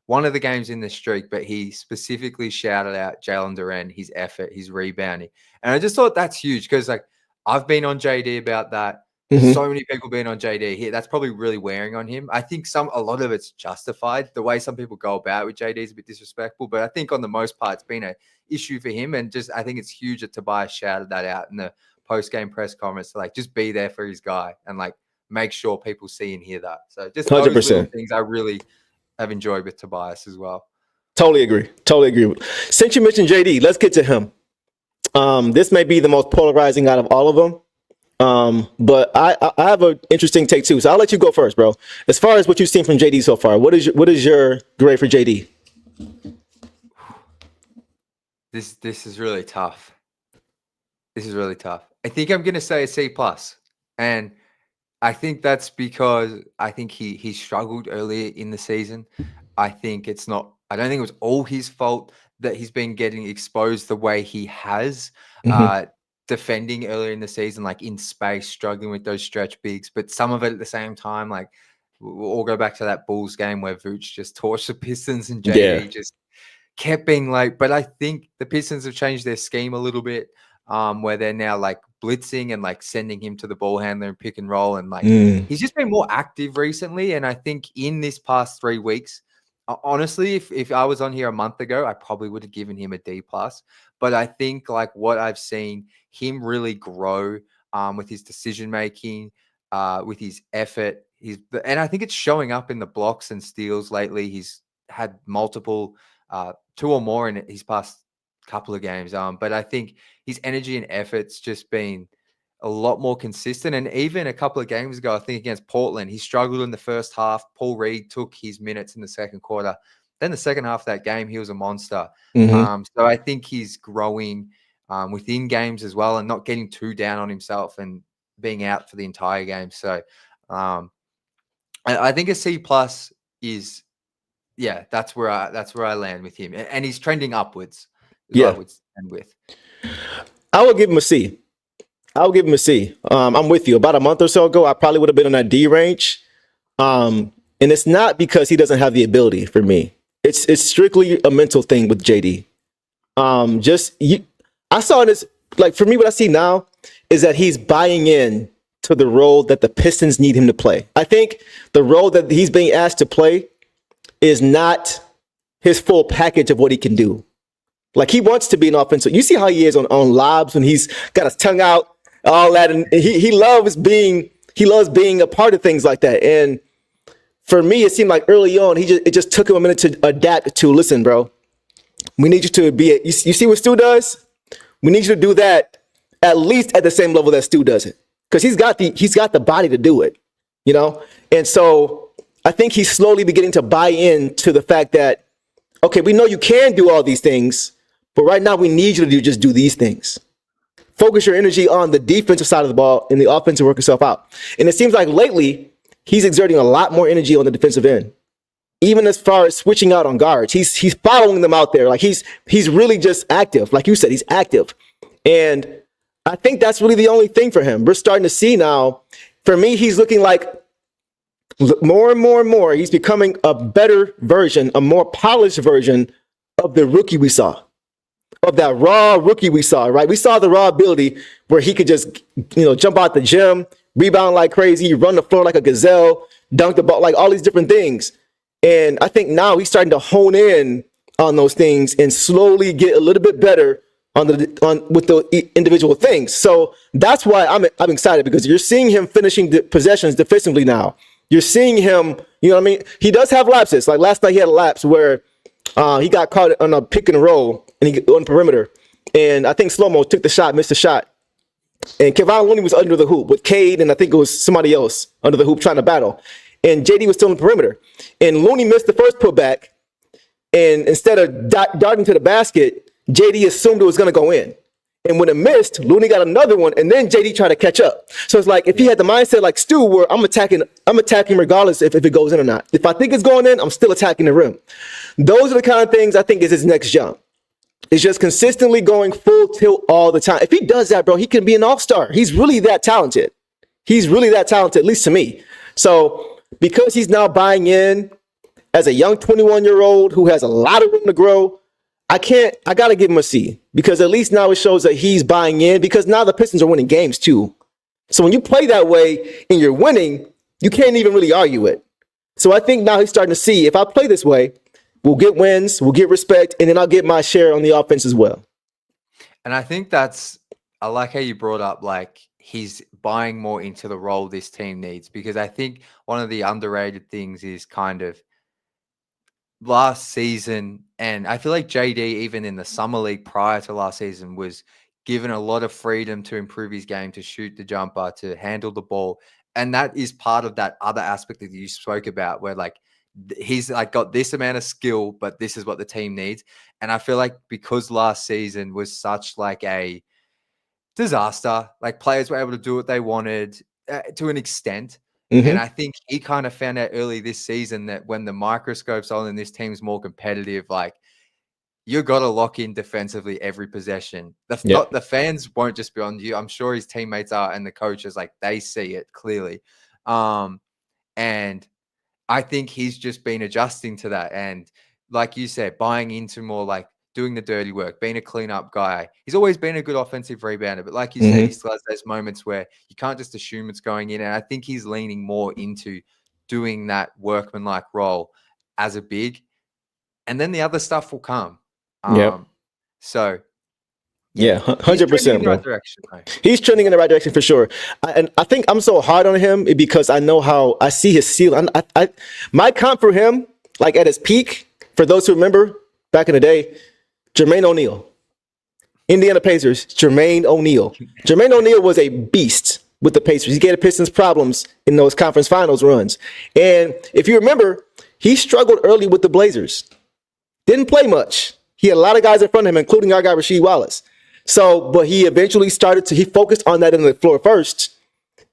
one of the games in the streak, but he specifically shouted out Jalen Duren, his effort, his rebounding. And I just thought that's huge, because like I've been on JD about that. So many people being on JD here. That's probably really wearing on him. I think a lot of it's justified. The way some people go about it with JD is a bit disrespectful, but I think on the most part, it's been an issue for him. And just, I think it's huge that Tobias shouted that out in the post-game press conference to like just be there for his guy and like make sure people see and hear that. So just 100%. Those little things I really have enjoyed with Tobias as well. Totally agree. Since you mentioned JD, let's get to him. This may be the most polarizing out of all of them. But I have an interesting take too. So I'll let you go first, bro. As far as what you've seen from JD so far, what is your grade for JD? This is really tough. I think I'm gonna say a C plus, and I think that's because I think he struggled earlier in the season. I don't think it was all his fault that he's been getting exposed the way he has. Defending earlier in the season, like in space, struggling with those stretch bigs, but some of it at the same time, like we'll all go back to that Bulls game where Vooch just torched the Pistons and JD just kept being like, but I think the Pistons have changed their scheme a little bit, where they're now like blitzing and like sending him to the ball handler and pick and roll. And like, he's just been more active recently. And I think in this past 3 weeks, honestly, if I was on here a month ago, I probably would have given him a D plus. But I think like what I've seen him really grow with his decision making, with his effort, and I think it's showing up in the blocks and steals lately. He's had multiple, 2 or more in his past couple of games. But I think his energy and effort's just been a lot more consistent. And even a couple of games ago, I think against Portland, he struggled in the first half. Paul Reed took his minutes in the second quarter. Then the second half of that game, he was a monster. So I think he's growing within games as well and not getting too down on himself and being out for the entire game. So I think a C plus is, that's where I land with him. And he's trending upwards. And with. I would give him a C. I'm with you. About a month or so ago, I probably would have been in that D range. And it's not because he doesn't have the ability for me. It's strictly a mental thing with JD. I saw this, like for me, what I see now is that he's buying in to the role that the Pistons need him to play. I think the role that he's being asked to play is not his full package of what he can do. Like he wants to be an offensive. You see how he is on lobs when he's got his tongue out, all that, and he loves being a part of things like that. And for me, it seemed like early on, it just took him a minute to adapt to, listen, bro, we need you to be, you see what Stu does? We need you to do that at least at the same level that Stu does it. Because he's got the body to do it, And so I think he's slowly beginning to buy in to the fact that, okay, we know you can do all these things, But right now, we need you to just do these things. Focus your energy on the defensive side of the ball, and the offense will work itself out. And it seems like lately, he's exerting a lot more energy on the defensive end. Even as far as switching out on guards, he's following them out there. Like he's really just active. Like you said, he's active. And I think that's really the only thing for him. We're starting to see now, for me, he's looking like more and more and more, he's becoming a better version, a more polished version of the rookie we saw. Of that raw rookie we saw, right? We saw the raw ability where he could just, jump out the gym, rebound like crazy, run the floor like a gazelle, dunk the ball, like all these different things. And I think now he's starting to hone in on those things and slowly get a little bit better with the individual things. So that's why I'm excited, because you're seeing him finishing the possessions defensively now. You're seeing him, you know what I mean? He does have lapses. Like last night he had a lapse where he got caught on a pick and roll and he on perimeter. And I think Slow-Mo took the shot, missed the shot. And Kevon Looney was under the hoop with Cade, and I think it was somebody else under the hoop trying to battle. And JD was still on the perimeter. And Looney missed the first putback. And instead of darting to the basket, JD assumed it was going to go in. And when it missed, Looney got another one, and then JD tried to catch up. So it's like if he had the mindset like Stu, where I'm attacking regardless if it goes in or not. If I think it's going in, I'm still attacking the rim. Those are the kind of things I think is his next jump. It's just consistently going full tilt all the time. If he does that, bro, he can be an all-star. He's really that talented. At least to me. So because he's now buying in as a young 21-year-old who has a lot of room to grow, I got to give him a C, because at least now it shows that he's buying in, because now the Pistons are winning games too. So when you play that way and you're winning, you can't even really argue it. So I think now he's starting to see, if I play this way, we'll get wins, we'll get respect, and then I'll get my share on the offense as well. And I think I like how you brought up, like, he's buying more into the role this team needs, because I think one of the underrated things is kind of last season, and I feel like JD, even in the summer league prior to last season, was given a lot of freedom to improve his game, to shoot the jumper, to handle the ball. And that is part of that other aspect that you spoke about, where like he's like got this amount of skill, but this is what the team needs. And I feel like because last season was such like a disaster, like players were able to do what they wanted to an extent. And I think he kind of found out early this season that when the microscope's on and this team's more competitive, like you got to lock in defensively every possession. The fans won't just be on you. I'm sure his teammates are, and the coaches, like they see it clearly. And I think he's just been adjusting to that. And like you said, buying into more like doing the dirty work, being a cleanup guy. He's always been a good offensive rebounder, but like you said, he still has those moments where you can't just assume it's going in. And I think he's leaning more into doing that workman-like role as a big, and then the other stuff will come. So yeah, 100%, bro. He's trending in the right direction for sure. And I think I'm so hard on him because I know how I see his ceiling. My comp for him, like at his peak, for those who remember back in the day, Jermaine O'Neal, Indiana Pacers, Jermaine O'Neal. Jermaine O'Neal was a beast with the Pacers. He gave the Pistons problems in those conference finals runs. And if you remember, he struggled early with the Blazers. Didn't play much. He had a lot of guys in front of him, including our guy, Rasheed Wallace. So, but he eventually he focused on that in the floor first.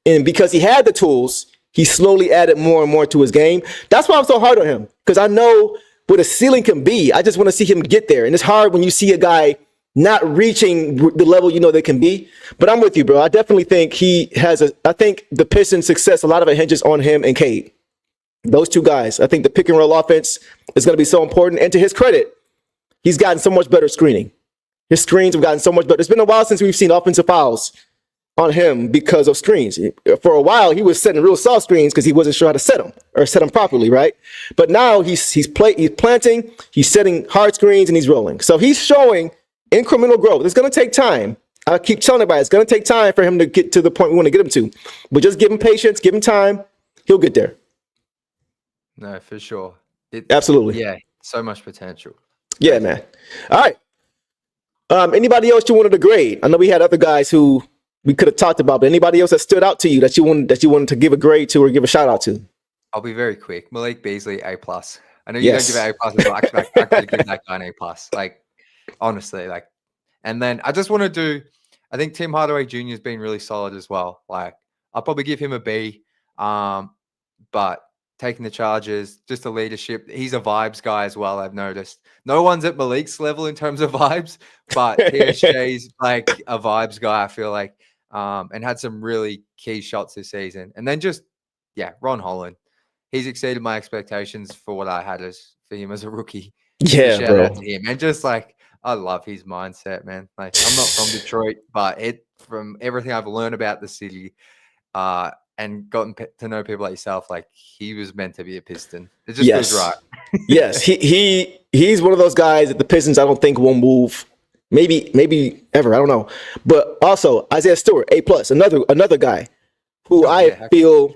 And because he had the tools, he slowly added more and more to his game. That's why I'm so hard on him, because I know what a ceiling can be. I just want to see him get there. And it's hard when you see a guy not reaching the level you know they can be. But I'm with you, bro. I definitely think I think the Pistons' success, a lot of it hinges on him and Cade. Those two guys. I think the pick and roll offense is going to be so important. And to his credit, he's gotten so much better screening. His screens have gotten so much better. It's been a while since we've seen offensive fouls on him because of screens. For a while, he was setting real soft screens because he wasn't sure how to set them properly, right? But now he's planting, he's setting hard screens, and he's rolling. So he's showing incremental growth. It's going to take time. I keep telling everybody, it's going to take time for him to get to the point we want to get him to. But just give him patience, give him time. He'll get there. No, for sure. Absolutely. Yeah, so much potential. Yeah, man. All right. Anybody else you wanted to grade? I know we had other guys who we could have talked about, but anybody else that stood out to you that you wanted to give a grade to or give a shout out to? I'll be very quick. Malik Beasley, A+. I know you don't give it A+, but I actually give that guy an A+. Like, honestly. Like, and then I just want to do. I think Tim Hardaway Jr. has been really solid as well. Like, I'll probably give him a B. But taking the charges, just the leadership. He's a vibes guy as well. I've noticed. No one's at Malik's level in terms of vibes, but TSJ's like a vibes guy. I feel like, and had some really key shots this season. And then just Ron Holland. He's exceeded my expectations for what I had for him as a rookie. Yeah, Shout bro. out to him. And just like, I love his mindset, man. Like, I'm not from Detroit, but from everything I've learned about the city, and gotten to know people like yourself, like, he was meant to be a Piston. It just feels right. Yes, he's one of those guys that the Pistons I don't think will move. Maybe ever. I don't know. But also Isaiah Stewart, A+, another guy who feel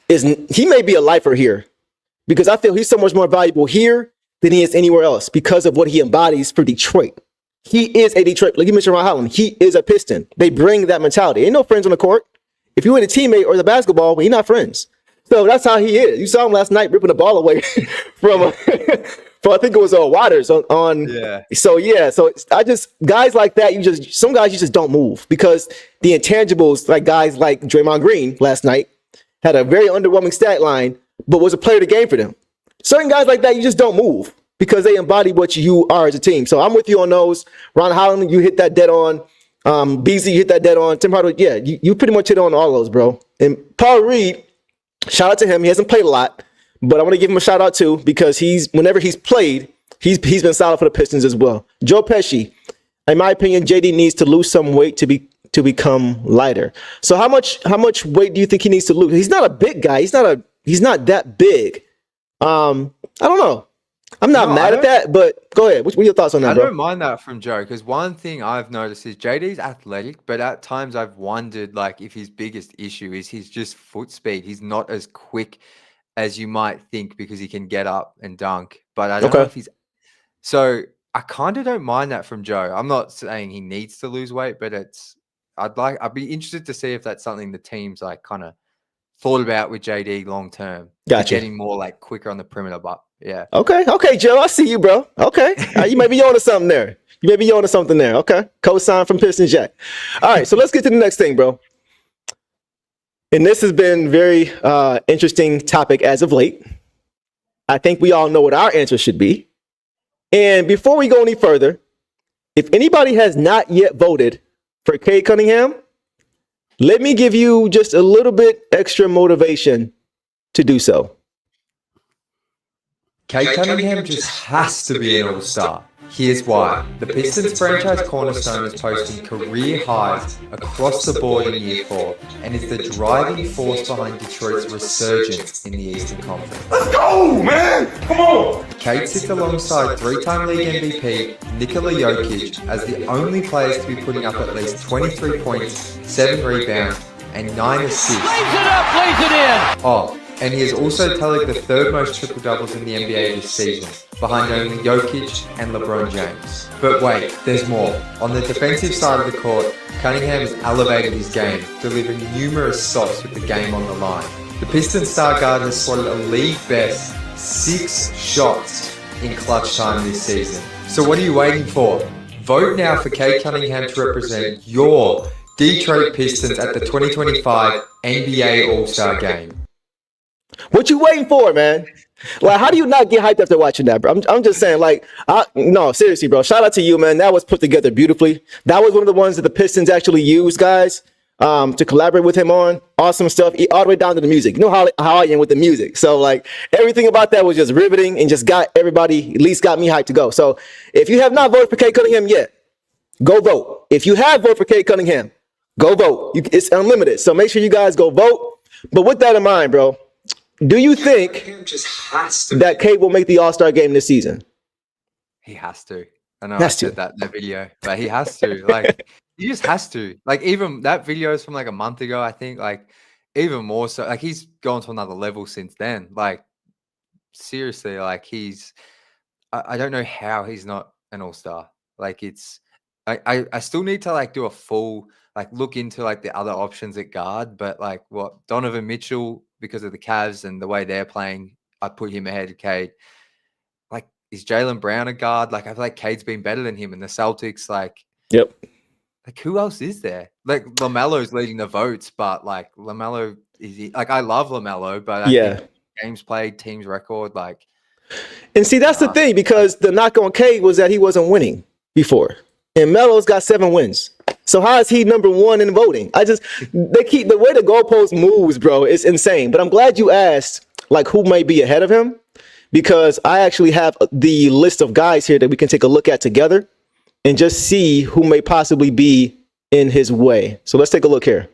he may be a lifer here, because I feel he's so much more valuable here than he is anywhere else because of what he embodies for Detroit. He is a Detroit, like you mentioned, Ron Holland. He is a Piston. They bring that mentality. Ain't no friends on the court. If you ain't a teammate or the basketball, you're not friends. So that's how he is. You saw him last night ripping the ball away from I think it was Waters on. Yeah. So guys like that, some guys you just don't move because the intangibles, like guys like Draymond Green last night, had a very underwhelming stat line, but was a player of the game for them. Certain guys like that, you just don't move because they embody what you are as a team. So I'm with you on those. Ron Holland, you hit that dead on. Beasley, you hit that dead on. Tim Hardaway, you pretty much hit on all those, bro. And Paul Reed, shout out to him. He hasn't played a lot, but I want to give him a shout out too because whenever he's played, he's been solid for the Pistons as well. Joe Pesci, in my opinion, JD needs to lose some weight to become lighter. So how much weight do you think he needs to lose? He's not a big guy. He's not that big. I don't know. I'm not mad at that, but go ahead. What are your thoughts on that, bro? I don't mind that from Joe because one thing I've noticed is JD's athletic, but at times I've wondered like if his biggest issue is his just foot speed. He's not as quick as you might think because he can get up and dunk, but I don't know if he's. So I kind of don't mind that from Joe. I'm not saying he needs to lose weight, but I'd be interested to see if that's something the team's like kind of thought about with JD long term. Gotcha. Getting more like quicker on the perimeter, but yeah. Okay, Joe, I see you, bro. Okay, you may be on to something there. Okay, co-sign from Pistons Jack. All right, so let's get to the next thing, bro. And this has been very interesting topic as of late. I think we all know what our answer should be. And before we go any further, if anybody has not yet voted for Cade Cunningham, let me give you just a little bit extra motivation to do so. Cade Cunningham just has to be an all-star. Here's why. The Pistons franchise cornerstone is posting career highs across the board in year 4 and is the driving force behind Detroit's resurgence in the Eastern Conference. Let's go, man! Come on! Cade sits alongside 3-time league MVP Nikola Jokic as the only players to be putting up at least 23 points, 7 rebounds, and 9 assists. Lays it in! And he has also tallied the 3rd most triple-doubles in the NBA this season, behind only Jokic and LeBron James. But wait, there's more. On the defensive side of the court, Cunningham has elevated his game, delivering numerous stops with the game on the line. The Pistons star guard has slotted a league-best 6 shots in clutch time this season. So what are you waiting for? Vote now for Cade Cunningham to represent your Detroit Pistons at the 2025 NBA All-Star Game. What you waiting for, man? Like, how do you not get hyped after watching that, bro? I'm just saying, like, no, seriously, bro. Shout out to you, man. That was put together beautifully. That was one of the ones that the Pistons actually used, guys, to collaborate with him on. Awesome stuff, all the way down to the music. You know how I am with the music. So, like, everything about that was just riveting and just got everybody, at least got me hyped to go. So, if you have not voted for Cade Cunningham yet, go vote. If you have voted for Cade Cunningham, go vote. It's unlimited. So, make sure you guys go vote. But with that in mind, bro, do you think that Cade will make the All-Star game this season? He has to. I know I said that in the video, but he has to. Like, he just has to. Like, even that video is from like a month ago, I think. Like, even more so. Like, he's gone to another level since then. Like, seriously, like I don't know how he's not an all-star. Like, I still need to like do a full like look into like the other options at guard, but like what Donovan Mitchell, because of the Cavs and the way they're playing, I put him ahead of Cade. Like, is Jaylen Brown a guard? Like, I feel like Cade's been better than him in the Celtics. Like, Yep. Like, who else is there? Like, LaMelo's leading the votes, but like LaMelo like, I love LaMelo, but I Yeah. think games played, teams record, like. And see, that's the thing, because the knock on Cade was that he wasn't winning before. And Melo's got 7 wins. So how is he number 1 in voting? They keep the way the goalpost moves, bro. It's insane. But I'm glad you asked, like, who may be ahead of him, because I actually have the list of guys here that we can take a look at together and just see who may possibly be in his way. So let's take a look here.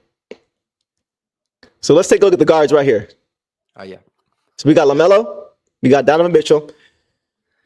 So let's take a look at the guards right here. Oh, yeah. So we got LaMelo, we got Donovan Mitchell,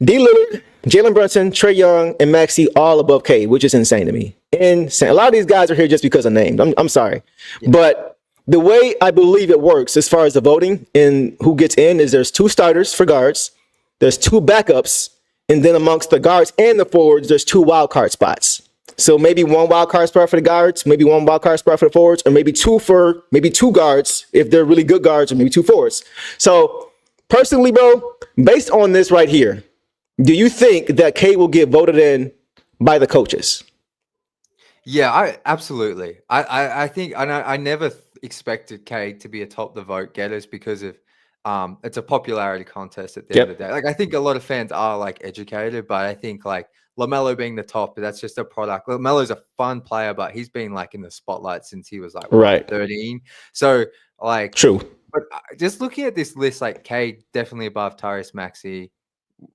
D. Lillard, Jalen Brunson, Trae Young, and Maxey all above Cade, which is insane to me. Insane. A lot of these guys are here just because of names. I'm sorry. Yeah. But the way I believe it works as far as the voting and who gets in is there's 2 starters for guards, there's 2 backups, and then amongst the guards and the forwards, there's 2 wild card spots. So maybe 1 wild card spot for the guards, maybe 1 wild card spot for the forwards, or maybe 2 guards if they're really good guards, or maybe 2 forwards. So personally, bro, based on this right here, do you think that Cade will get voted in by the coaches? Yeah, absolutely. I think I never expected Cade to be atop the vote getters because of it's a popularity contest at the end of the day. Like, I think a lot of fans are like educated, but I think like LaMelo being the top, that's just a product. LaMelo's a fun player, but he's been like in the spotlight since he was like 13. So like, true. But just looking at this list, like Cade definitely above Tyrese Maxey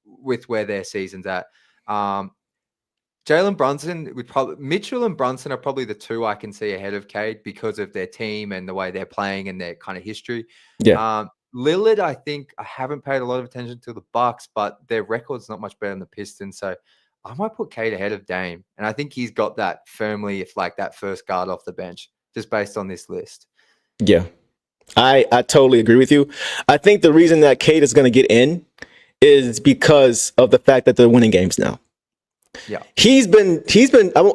with where their season's at. Jalen Brunson would probably, Mitchell and Brunson are probably the 2 I can see ahead of Cade because of their team and the way they're playing and their kind of history. Yeah. Lillard, I think I haven't paid a lot of attention to the Bucks, but their record's not much better than the Pistons. So I might put Cade ahead of Dame. And I think he's got that firmly, if like that first guard off the bench, just based on this list. Yeah, I totally agree with you. I think the reason that Cade is going to get in is because of the fact that they're winning games now. Yeah, he's been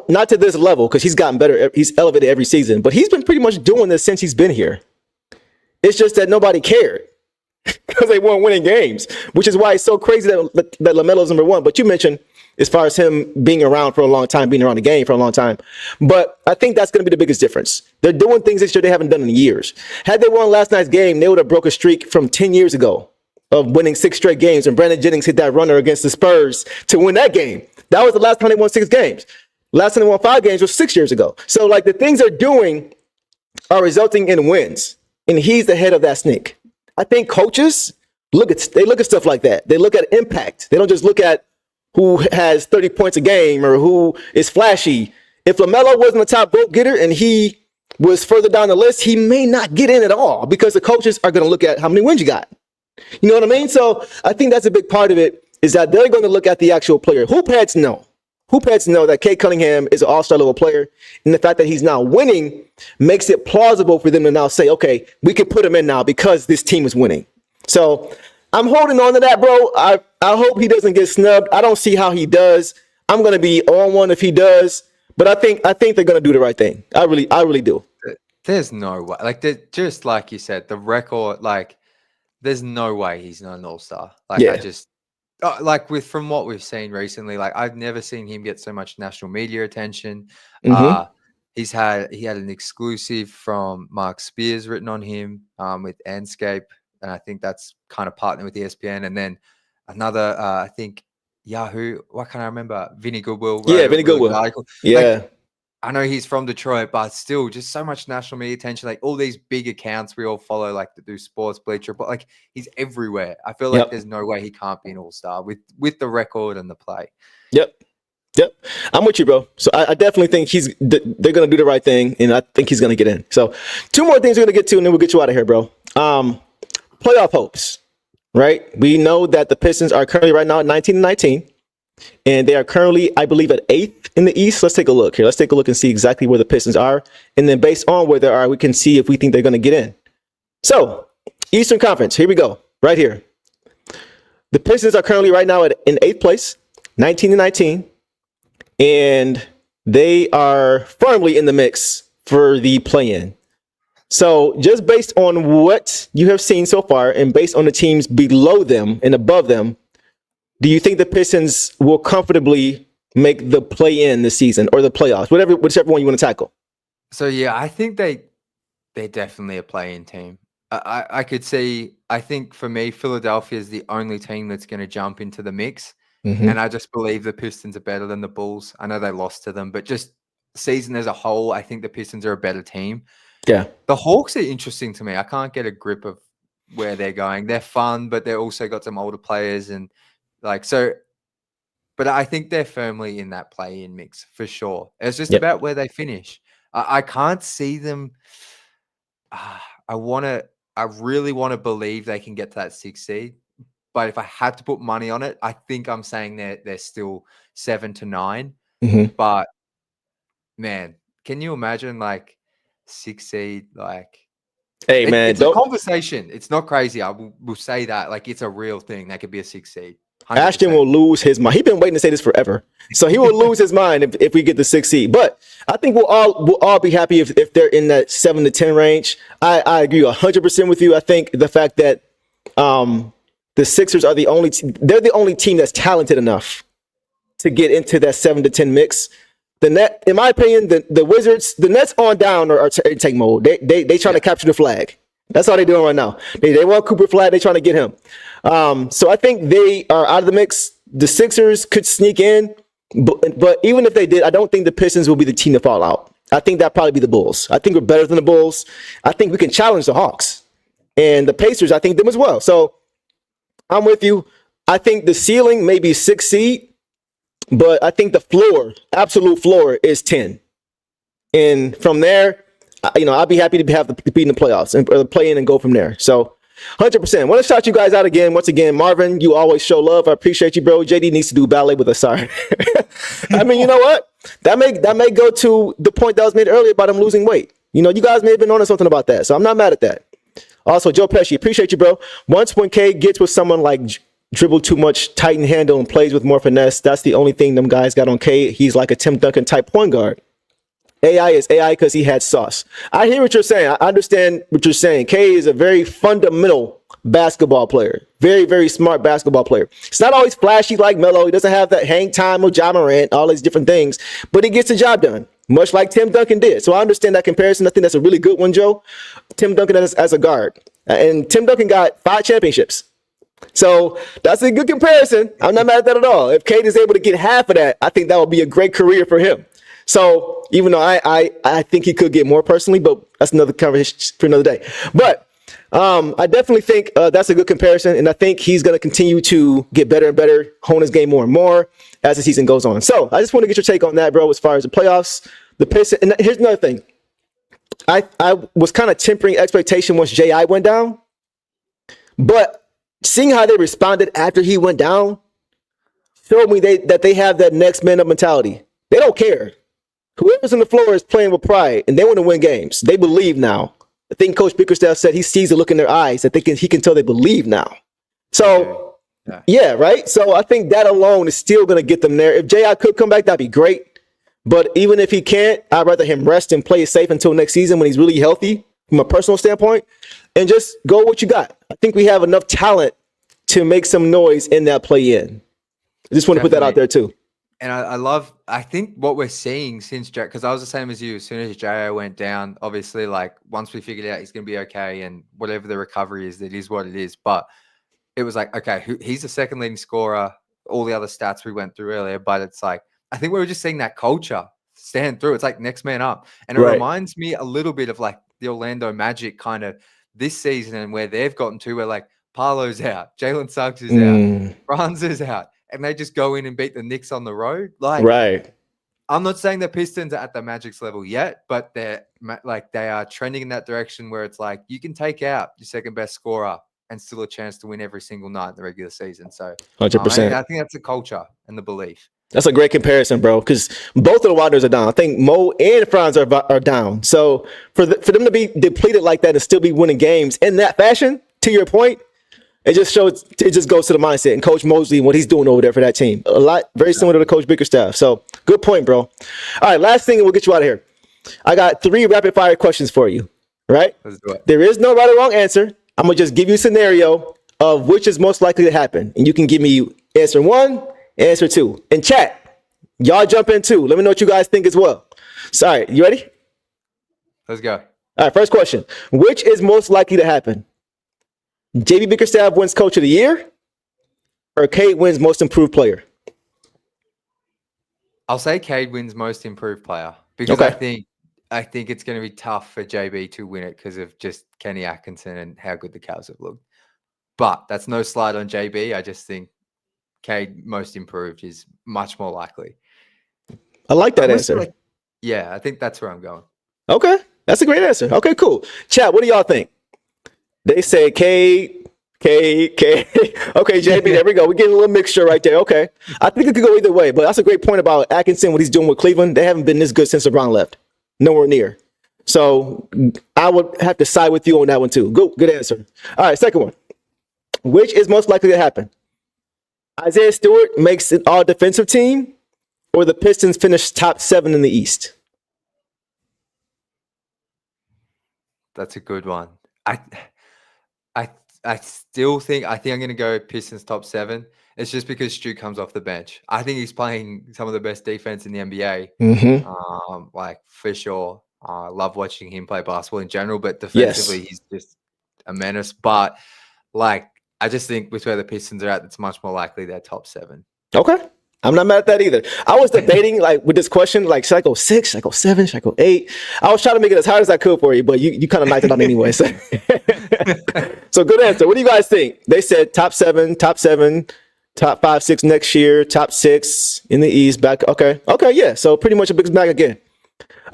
not to this level because he's gotten better. He's elevated every season, but he's been pretty much doing this since he's been here. It's just that nobody cared because they weren't winning games, which is why it's so crazy that LaMelo's number 1. But you mentioned as far as him being around for a long time, being around the game for a long time. But I think that's going to be the biggest difference. They're doing things this year they haven't done in years. Had they won last night's game, they would have broke a streak from 10 years ago of winning 6 straight games. And Brandon Jennings hit that runner against the Spurs to win that game. That was the last time they won 6 games. Last time they won 5 games was 6 years ago. So like the things they're doing are resulting in wins. And he's the head of that snake. I think coaches look at stuff like that. They look at impact. They don't just look at who has 30 points a game or who is flashy. If LaMelo wasn't a top vote getter and he was further down the list, he may not get in at all because the coaches are going to look at how many wins you got. You know what I mean? So I think that's a big part of it, is that they're going to look at the actual player. Hoop heads know that Cade Cunningham is an all-star level player. And the fact that he's now winning makes it plausible for them to now say, okay, we can put him in now because this team is winning. So I'm holding on to that, bro. I hope he doesn't get snubbed. I don't see how he does. I'm going to be on one if he does, but I think they're going to do the right thing. I really do. There's no way. Like, just like you said, the record, like, there's no way he's not an all-star. Like, yeah. From what we've seen recently, like, I've never seen him get so much national media attention. Mm-hmm. He had an exclusive from Mark Spears written on him with Anscape. And I think that's kind of partnered with ESPN. And then another, I think Yahoo, what can I remember? Vinny Goodwill. Yeah, Vinny Goodwill. Yeah. Like, I know he's from Detroit, but still just so much national media attention. Like all these big accounts we all follow, like that do sports, Bleacher, but like he's everywhere. I feel like there's no way he can't be an all-star with the record and the play. Yep. I'm with you, bro. So I definitely think they're going to do the right thing, and I think he's going to get in. So 2 more things we're going to get to, and then we'll get you out of here, bro. Playoff hopes, right? We know that the Pistons are currently right now at 19-19, and they are currently, I believe, at 8th in the East. Let's take a look here. Let's take a look and see exactly where the Pistons are. And then based on where they are, we can see if we think they're going to get in. So Eastern Conference, here we go, right here. The Pistons are currently right now in 8th place, 19-19, and they are firmly in the mix for the play-in. So just based on what you have seen so far and based on the teams below them and above them, do you think the Pistons will comfortably make the play-in this season or the playoffs, whichever one you want to tackle? So yeah, I think they're definitely a play-in team. I could see. I think for me, Philadelphia is the only team that's going to jump into the mix, and I just believe the Pistons are better than the Bulls. I know they lost to them, but just season as a whole, I think the Pistons are a better team. Yeah, the Hawks are interesting to me. I can't get a grip of where they're going. They're fun, but they're also got some older players and like so. But I think they're firmly in that play-in mix for sure. It's just about where they finish. I can't see them. I really want to believe they can get to that 6th seed. But if I had to put money on it, I think I'm saying they're still 7 to 9. But man, can you imagine like 6th seed? Like, hey man, it's a conversation. It's not crazy. I will say that like it's a real thing. That could be a 6th seed. 100%. Ashton will lose his mind. He's been waiting to say this forever, so he will lose his mind if we get the 6th seed. But I think we'll all be happy if they're in that 7 to 10 range. I agree 100% with you. I think the fact that the Sixers are the only they're the only team that's talented enough to get into that 7 to 10 mix. The net, in my opinion, the Wizards, the Nets on down are tank mode. They trying to capture the flag. That's all they're doing right now. They want Cooper Flag. They're trying to get him. So I think they are out of the mix. The Sixers could sneak in, but even if they did, I don't think the Pistons will be the team to fall out. I think that'd probably be the Bulls. I think we're better than the Bulls. I think we can challenge the Hawks. And the Pacers, I think them as well. So I'm with you. I think the ceiling may be 6 seed, but I think the floor, absolute floor, is 10. And from there, I'd be happy to have the be in the playoffs and or play in and go from there. So 100%. Want to shout you guys out again. Once again, Marvin, you always show love. I appreciate you, bro. JD needs to do ballet with us. Sorry. I mean, you know what? That may go to the point that was made earlier about him losing weight. You guys may have been on something about that. So I'm not mad at that. Also, Joe Pesci, appreciate you, bro. Once when Cade gets with someone like dribble too much, tighten handle, and plays with more finesse, that's the only thing them guys got on Cade. He's like a Tim Duncan type point guard. AI is AI because he had sauce. I hear what you're saying. I understand what you're saying. Cade is a very fundamental basketball player. Very, very smart basketball player. It's not always flashy like Melo. He doesn't have that hang time with Ja Morant, all these different things, but he gets the job done, much like Tim Duncan did. So I understand that comparison. I think that's a really good one, Joe. Tim Duncan as a guard. And Tim Duncan got 5 championships. So that's a good comparison. I'm not mad at that at all. If Cade is able to get half of that, I think that would be a great career for him. So even though I think he could get more personally, but that's another conversation for another day. But I definitely think that's a good comparison, and I think he's going to continue to get better and better, hone his game more and more as the season goes on. So I just want to get your take on that, bro, as far as the playoffs, the Pistons. And here's another thing. I was kind of tempering expectation once J.I. went down, but seeing how they responded after he went down showed me that they have that next man up mentality. They don't care. Whoever's on the floor is playing with pride, and they want to win games. They believe now. I think Coach Bickerstaff said he sees the look in their eyes that he can tell they believe now. So, yeah, right? So I think that alone is still going to get them there. If J.I. could come back, that'd be great. But even if he can't, I'd rather him rest and play it safe until next season when he's really healthy from a personal standpoint, and just go what you got. I think we have enough talent to make some noise in that play-in. I just want to put that out there too. And I think what we're seeing since Jack, because I was the same as you, as soon as J.O. went down, obviously, like once we figured out he's going to be okay and whatever the recovery is, it is what it is. But it was like, okay, he's the second leading scorer, all the other stats we went through earlier. But it's like, I think we were just seeing that culture stand through. It's like next man up. And it reminds me a little bit of like the Orlando Magic kind of this season and where they've gotten to where like Paolo's out, Jalen Suggs is out, Franz is out. And they just go in and beat the Knicks on the road. Like, I'm not saying the Pistons are at the Magic's level yet, but they are trending in that direction where it's like you can take out your second best scorer and still a chance to win every single night in the regular season. So 100%. I think that's the culture and the belief. That's a great comparison, bro, because both of the Wanderers are down. I think Mo and Franz are down. So for them to be depleted like that and still be winning games in that fashion, to your point, it just goes to the mindset and Coach Mosley and what he's doing over there for that team. A lot, very similar to Coach Bickerstaff. So good point, bro. All right, last thing and we'll get you out of here. I got 3 rapid fire questions for you, right? Let's do it. There is no right or wrong answer. I'm going to just give you a scenario of which is most likely to happen. And you can give me Answer 1, answer 2. In chat, y'all jump in too. Let me know what you guys think as well. So, all right, you ready? Let's go. All right, first question. Which is most likely to happen? JB Bickerstaff wins Coach of the Year, or Cade wins Most Improved Player? I'll say Cade wins Most Improved Player because I think it's going to be tough for JB to win it because of just Kenny Atkinson and how good the Cavs have looked. But that's no slide on JB. I just think Cade Most Improved is much more likely. I like that answer. Yeah, I think that's where I'm going. Okay, that's a great answer. Okay, cool. Chat, what do y'all think? They say Cade. Okay, JB, there we go. We're getting a little mixture right there. Okay. I think it could go either way, but that's a great point about Atkinson, what he's doing with Cleveland. They haven't been this good since LeBron left. Nowhere near. So I would have to side with you on that one too. Good answer. All right, second one. Which is most likely to happen? Isaiah Stewart makes an all-defensive team, or the Pistons finish top 7 in the East? That's a good one. I still think I'm going to go Pistons top 7. It's just because Stu comes off the bench. I think he's playing some of the best defense in the NBA. Mm-hmm. Like for sure. I love watching him play basketball in general, but defensively he's just a menace. But like I just think with where the Pistons are at, it's much more likely they're top 7. Okay. I'm not mad at that either. I was debating like with this question, like should I go 6? Should I go 7? Should I go 8? I was trying to make it as hard as I could for you, but you kind of knocked it out anyway. So. So good answer. What do you guys think? They said top 7, top 5, 6 next year, top 6 in the East. Back. Okay, yeah. So pretty much a big back again.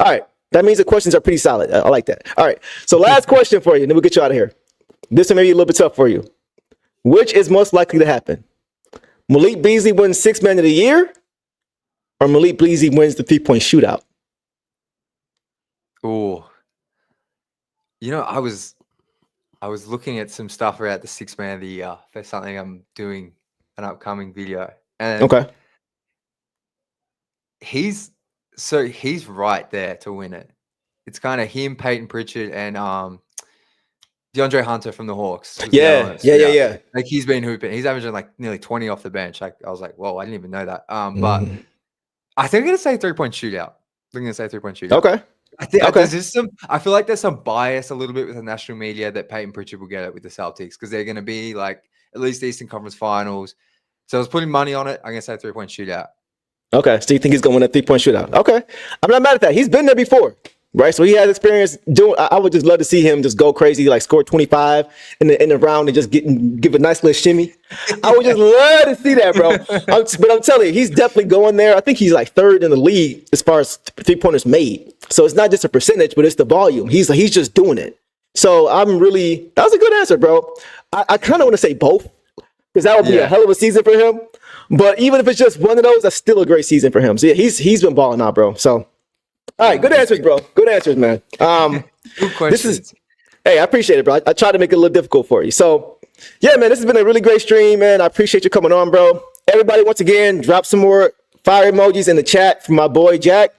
All right. That means the questions are pretty solid. I like that. All right. So last question for you, and then we'll get you out of here. This one may be a little bit tough for you. Which is most likely to happen? Malik Beasley wins 6th Man of the Year, or Malik Beasley wins the 3-point shootout? Oh, I was looking at some stuff about the 6th Man of the Year for something I'm doing an upcoming video, and he's right there to win it. It's kind of him, Peyton Pritchard, and DeAndre Hunter from the Hawks. Yeah. Like he's been hooping. He's averaging like nearly 20 off the bench. Like I was like, whoa, I didn't even know that. But I think I'm gonna say 3-point shootout. I'm gonna say 3-point shootout. Okay. I think I feel like there's some bias a little bit with the national media that Peyton Pritchard will get it with the Celtics because they're gonna be like at least Eastern Conference Finals. So I was putting money on it. I'm gonna say 3-point shootout. Okay. So you think he's gonna win a 3-point shootout? Okay. I'm not mad at that. He's been there before. Right, so he has experience doing. I would just love to see him just go crazy, like score 25 in the round and just give a nice little shimmy. I would just love to see that, bro. But I'm telling you, he's definitely going there. I think he's like 3rd in the league as far as 3-pointers made. So it's not just a percentage, but it's the volume. He's just doing it. So that was a good answer, bro. I kind of want to say both because that would be a hell of a season for him. But even if it's just one of those, that's still a great season for him. So yeah, he's been balling out, bro. So. All right, good answers, bro. Good answers, man. Good questions. Hey, I appreciate it, bro. I tried to make it a little difficult for you. So, yeah, man, this has been a really great stream, man. I appreciate you coming on, bro. Everybody, once again, drop some more fire emojis in the chat for my boy, Jack.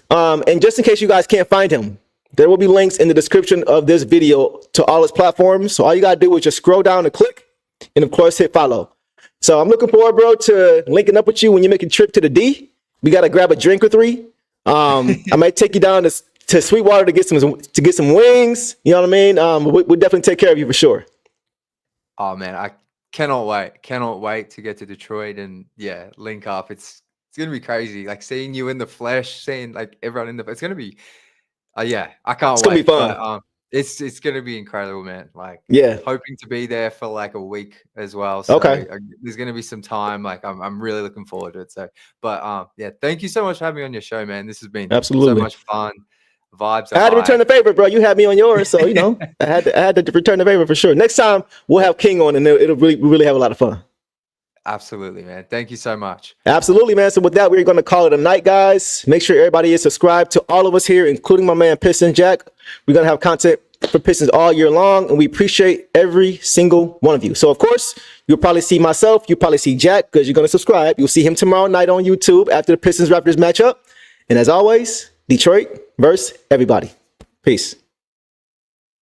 And just in case you guys can't find him, there will be links in the description of this video to all his platforms. So all you got to do is just scroll down and click, and, of course, hit follow. So I'm looking forward, bro, to linking up with you when you make a trip to the D. We got to grab a drink or 3. I might take you down to Sweetwater to get some wings. You know what I mean? We'll definitely take care of you for sure. Oh man, I cannot wait. Cannot wait to get to Detroit and link up. It's gonna be crazy. Like seeing you in the flesh, seeing like everyone in the. It's gonna be. I can't wait. It's gonna be fun. But, it's gonna be incredible, man. Like hoping to be there for like a week as well. So there's gonna be some time. Like I'm really looking forward to it. So, but thank you so much for having me on your show, man. This has been so much fun. Vibes. I had to return the favor, bro. You had me on yours, so I had to return the favor for sure. Next time we'll have King on, and it'll really have a lot of fun. Absolutely, man. Thank you so much. Absolutely, man. So with that, we're going to call it a night, guys. Make sure everybody is subscribed to all of us here, including my man Piston Jack. We're going to have content for Pistons all year long, and we appreciate every single one of you. So, of course, you'll probably see myself. You'll probably see Jack because you're going to subscribe. You'll see him tomorrow night on YouTube after the Pistons-Raptors matchup. And as always, Detroit versus everybody. Peace.